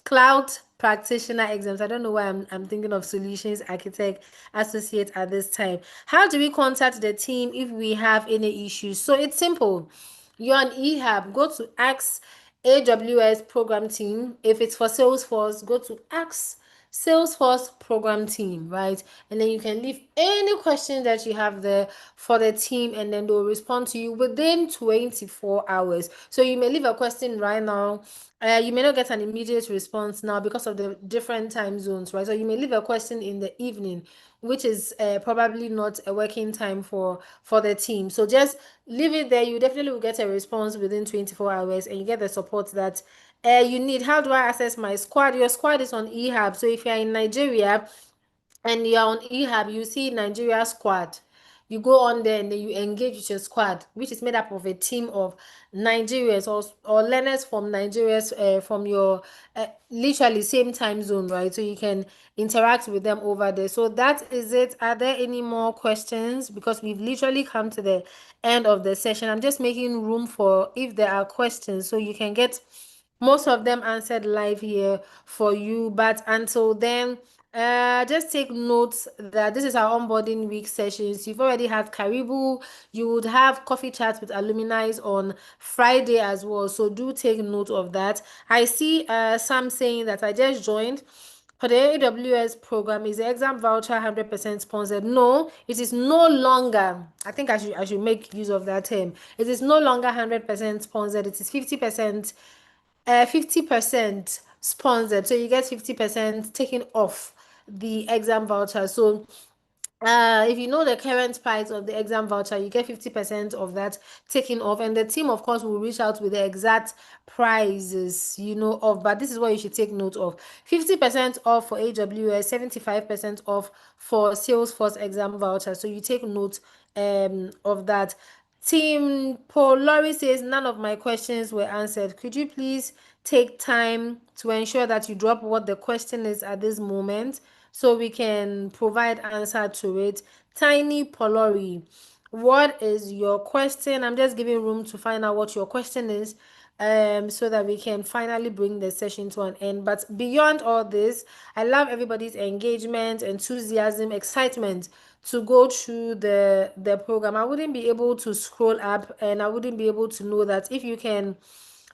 Cloud Practitioner exams. I don't know why I'm thinking of Solutions Architect Associate at this time. How do we contact the team if we have any issues? So it's simple. You're on eHub, go to Ask AWS Program Team. If it's for Salesforce, go to Ask Salesforce Program Team, right? And then you can leave any question that you have there for the team, and then they'll respond to you within 24 hours. So you may leave a question right now. You may not get an immediate response now because of the different time zones, right? So you may leave a question in the evening, which is probably not a working time for the team. So just leave it there. You definitely will get a response within 24 hours, and you get the support that you need. How do I access my squad? Your squad is on eHub. So if you're in Nigeria and you're on eHub, you see Nigeria squad. You go on there and then you engage with your squad, which is made up of a team of Nigerians or learners from Nigeria's from your literally same time zone, right? So you can interact with them over there. So that is it. Are there any more questions? Because we've literally come to the end of the session. I'm just making room for if there are questions, so you can get most of them answered live here for you. But until then, just take notes that this is our onboarding week sessions. You've already had Karibu. You would have coffee chats with alumni on Friday as well. So do take note of that. I see some saying that I just joined. For the AWS program, is the exam voucher 100% sponsored? No, it is no longer. I think I should make use of that term. It is no longer 100% sponsored. It is 50% sponsored. So you get 50% taken off the exam voucher. So if you know the current price of the exam voucher, you get 50% of that taken off, and the team of course will reach out with the exact prices, of, but this is what you should take note of: 50% off for AWS, 75% off for Salesforce exam voucher. So you take note of that. Team Paul Laurie says none of my questions were answered. Could you please take time to ensure that you drop what the question is at this moment so we can provide answer to it? Tiny Polori, what is your question? I'm just giving room to find out what your question is, so that we can finally bring the session to an end. But beyond all this, I love everybody's engagement, enthusiasm, excitement to go through the program. I wouldn't be able to scroll up, and I wouldn't be able to know that. If you can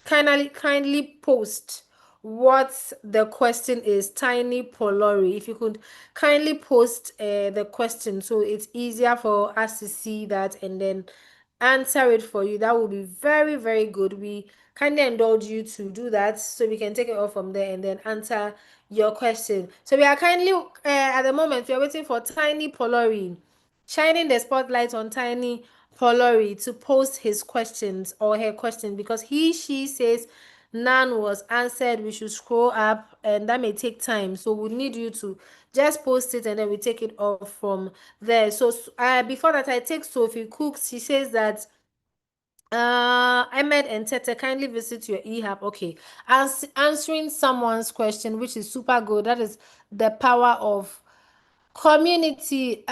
kindly post what the question is, Tiny Polori, if you could kindly post the question so it's easier for us to see that and then answer it for you, that would be very, very good. We kindly indulge you to do that so we can take it off from there and then answer your question. So we are kindly at the moment we are waiting for Tiny Polori, shining the spotlight on Tiny Polori to post his questions or her question, because she says none was answered. We should scroll up and that may take time, so we need you to just post it and then we take it off from there. So before that, I take Sophie Cooks. She says that Ahmed and Tete, kindly visit your e-hub. Okay, answering someone's question, which is super good. That is the power of community.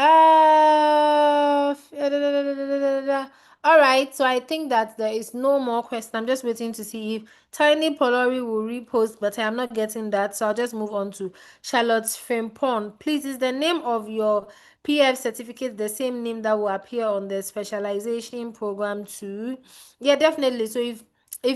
All right, so I think that there is no more question. I'm just waiting to see if Tiny Polori will repost, but I am not getting that, so I'll just move on to Charlotte Frimpong. Please, is the name of your PF certificate the same name that will appear on the specialization program too? Yeah, definitely. So if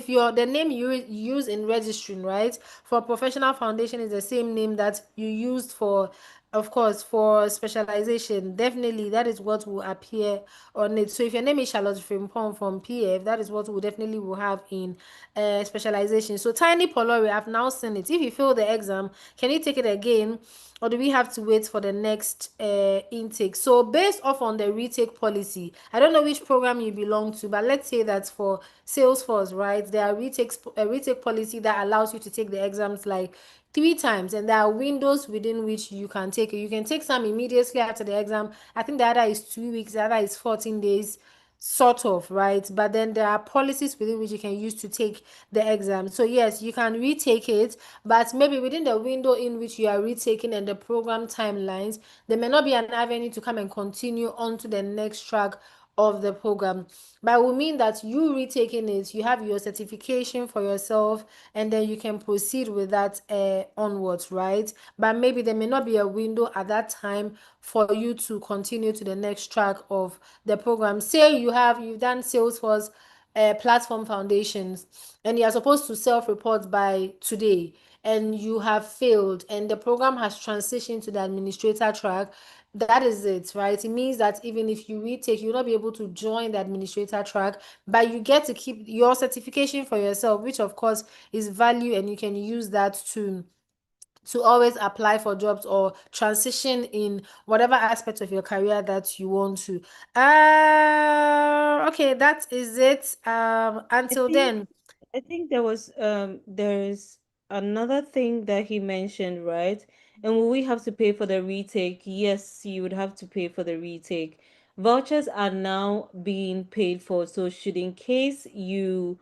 the name you use in registering, right, for professional foundation is the same name that you used for, of course, for specialization, definitely that is what will appear on it. So if your name is Charlotte Frimpong from PF, that is what we definitely will have in specialization. So Tiny Polori, I've now seen it. If you fail the exam, can you take it again, or do we have to wait for the next intake? So based off on the retake policy, I don't know which program you belong to, but let's say that for Salesforce, right, there are retake policy that allows you to take the exams like 3 times, and there are windows within which you can take it. You can take some immediately after the exam. I think the other is 2 weeks, the other is 14 days, sort of, right? But then there are policies within which you can use to take the exam. So yes, you can retake it, but maybe within the window in which you are retaking and the program timelines, there may not be an avenue to come and continue on to the next track of the program. But it will mean that you retaking it, you have your certification for yourself, and then you can proceed with that onwards, right? But maybe there may not be a window at that time for you to continue to the next track of the program. Say you've done Salesforce platform foundations, and you are supposed to self-report by today, and you have failed, and the program has transitioned to the administrator track. That is it, right? It means that even if you retake, you'll not be able to join the administrator track, but you get to keep your certification for yourself, which of course is value, and you can use that to always apply for jobs or transition in whatever aspect of your career that you want to. Okay, that is it. Until then. I think there's another thing that he mentioned, right? And will we have to pay for the retake? Yes, you would have to pay for the retake. Vouchers are now being paid for, so should in case you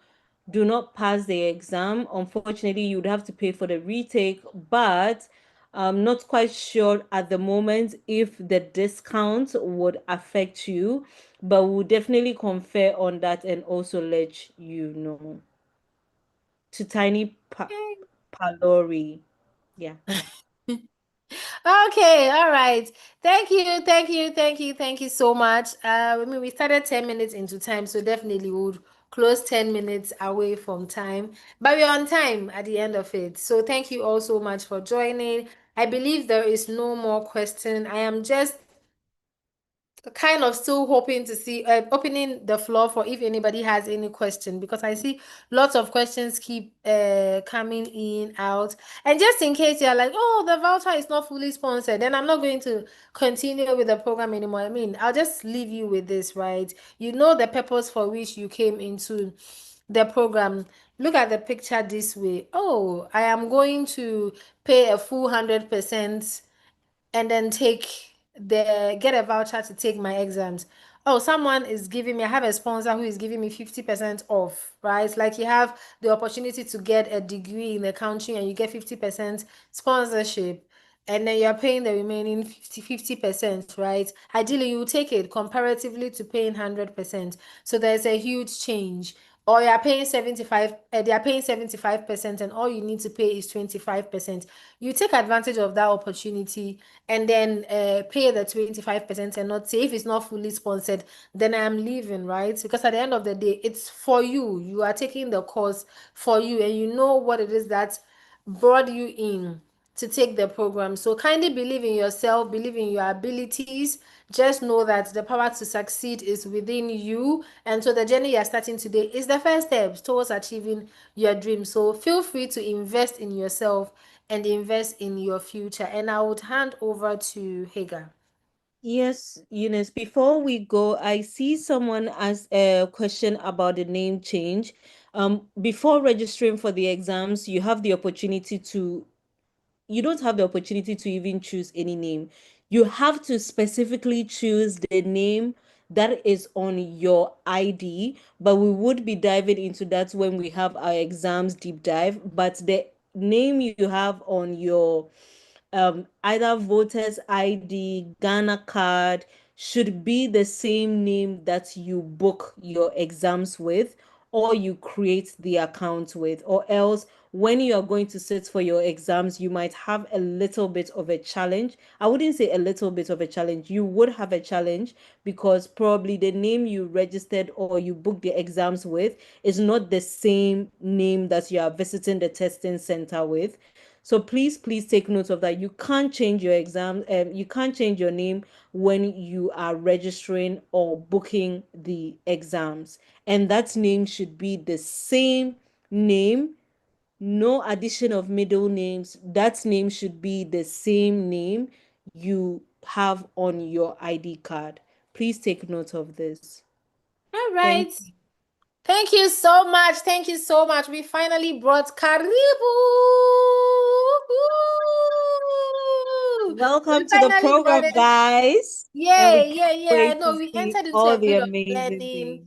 do not pass the exam, unfortunately, you would have to pay for the retake, but I'm not quite sure at the moment if the discount would affect you, but we'll definitely confer on that and also let you know. To Tiny Palori. Yeah. Okay, all right. Thank you so much. I mean, we started 10 minutes into time, so definitely we would close 10 minutes away from time, but we're on time at the end of it. So thank you all so much for joining. I believe there is no more question. I am just kind of still hoping to see opening the floor for if anybody has any question, because I see lots of questions keep coming in out. And just in case you're like, oh, the voucher is not fully sponsored, then I'm not going to continue with the program anymore. I mean, I'll just leave you with this, right? You know the purpose for which you came into the program. Look at the picture this way. Oh, I am going to pay a full 100% and then get a voucher to take my exams. Oh, someone is giving me, I have a sponsor who is giving me 50% off, right? Like you have the opportunity to get a degree in the country and you get 50% sponsorship, and then you're paying the remaining 50%, right? Ideally, you take it comparatively to paying 100%. So there's a huge change. Or you're paying 75, they are paying 75%, and all you need to pay is 25%. You take advantage of that opportunity and then pay the 25% and not say, if it's not fully sponsored, then I am leaving, right? Because at the end of the day, it's for you. You are taking the course for you, and you know what it is that brought you in to take the program. So kindly believe in yourself, believe in your abilities. Just know that the power to succeed is within you. And so the journey you're starting today is the first step towards achieving your dream. So feel free to invest in yourself and invest in your future. And I would hand over to Hagar. Yes, Eunice, before we go, I see someone ask a question about the name change. Before registering for the exams, you don't have the opportunity to even choose any name. You have to specifically choose the name that is on your ID, but we would be diving into that when we have our exams deep dive. But the name you have on your either voter's ID, Ghana card should be the same name that you book your exams with or you create the account with, or else when you are going to sit for your exams, you might have a little bit of a challenge. I wouldn't say a little bit of a challenge. You would have a challenge because probably the name you registered or you booked the exams with is not the same name that you are visiting the testing center with. So please take note of that. You can't change your exam. You can't change your name when you are registering or booking the exams. And that name should be the same name, no addition of middle names. That name should be the same name you have on your ID card. Please take note of this. All Thank right. Thank you so much. Thank you so much. We finally brought Karibu. Welcome We to the finally brought program, it. guys. And we Yay, can't yeah. wait to No, we see entered into all a the bit of amazing learning. things.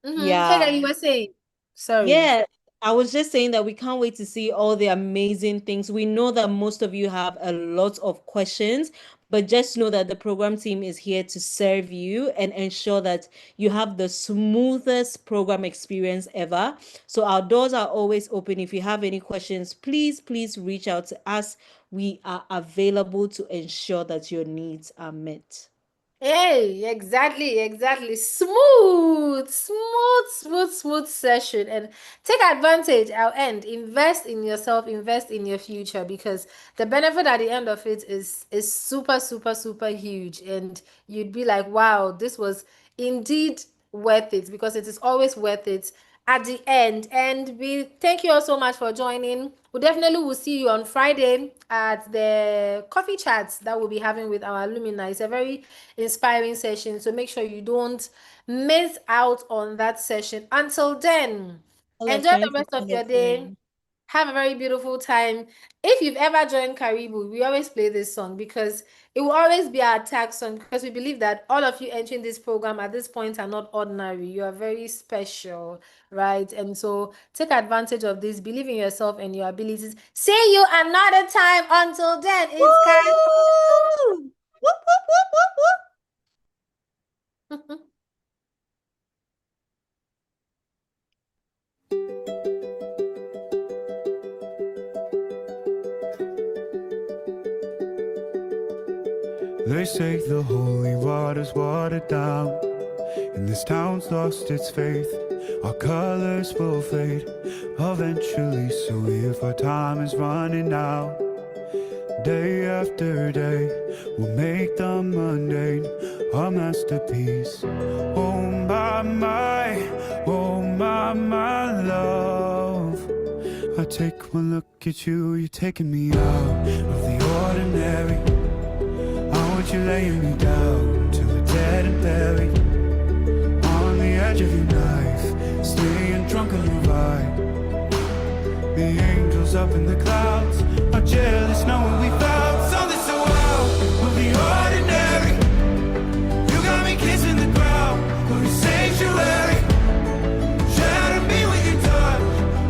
Hagar, you Yeah. were saying. Sorry. Yeah, I was just saying that we can't wait to see all the amazing things. We know that most of you have a lot of questions, but just know that the program team is here to serve you and ensure that you have the smoothest program experience ever. So our doors are always open. If you have any questions, please reach out to us. We are available to ensure that your needs are met. Hey, exactly. Smooth session. And take advantage. I'll end. Invest in yourself, invest in your future, because the benefit at the end of it is super huge. And you'd be like, wow, this was indeed worth it, because it is always worth it at the end. And we thank you all so much for joining. We definitely will see you on Friday at the coffee chats that we'll be having with our alumni. It's a very inspiring session, so make sure you don't miss out on that session. Until then, Tell a enjoy the friend to rest of tell a your day. friend. Have a very beautiful time. If you've ever joined Karibu, we always play this song because it will always be our tag song, because we believe that all of you entering this program at this point are not ordinary. You are very special, right? And so take advantage of this. Believe in yourself and your abilities. See you another time. Until then, it's Karibu. Woo! Whoop. They say the holy water's watered down, and this town's lost its faith. Our colors will fade eventually, so if our time is running out, day after day, we'll make the mundane a masterpiece. Oh my love. I take one look at you, you're taking me out of the ordinary. I want you laying me down to a dead and buried on the edge of your knife, staying drunk on your vibe. The angels up in the clouds are jealous knowing we found something so out of the ordinary. You got me kissing the ground of your sanctuary. Shatter me with your touch,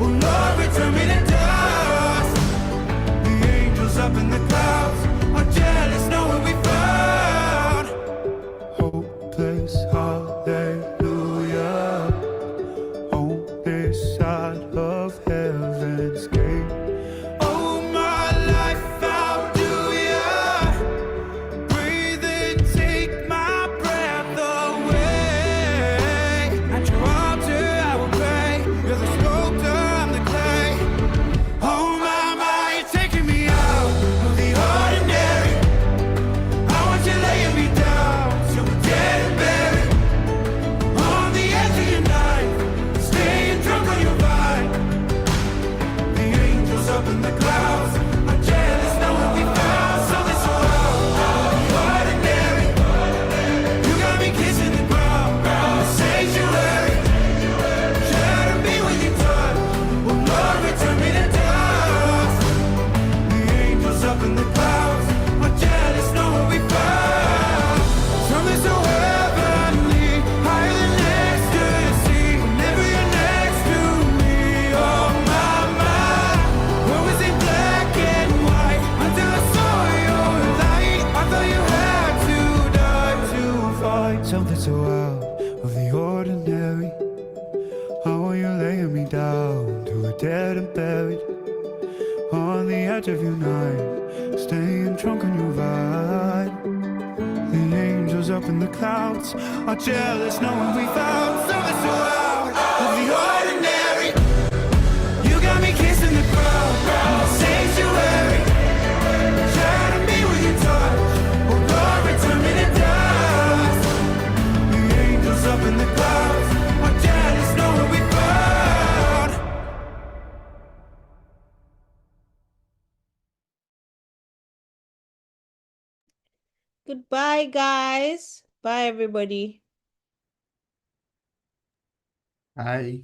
oh Lord, return me to dust. The angels up in the clouds are jealous knowing we found hopeless hallelujah on this side of heaven's gate. Oh my life, how do ya breathe and take my breath away? At your altar I will pray. You're the sculptor, I'm the clay. Oh my, you're taking me out of the ordinary. I want you laying me down till we're dead and buried on the edge of your knife, staying drunk on your vine. The angels up in the clouds are jealous knowing we found something so out of the ordinary. You got me kissing the ground in the sanctuary. Shatter me with your touch, oh Lord, return me to dust. The angels up in the clouds are jealous knowing we found something so heavenly, higher than ecstasy. Whenever you're next to me, oh my, what was it black and white until I saw your light? I thought you had to die to find something so out of the ordinary. How are you laying me down to a dead and buried on the edge of your knife, staying drunk on your vibe. The angels up in the clouds are jealous knowing we found something so out of the ordinary. You got me kissing the ground in the sanctuary. Shatter me with your touch, oh Lord, return me to dust. The angels up in the clouds are jealous knowing we found. Goodbye, guys. Bye, everybody. Hi.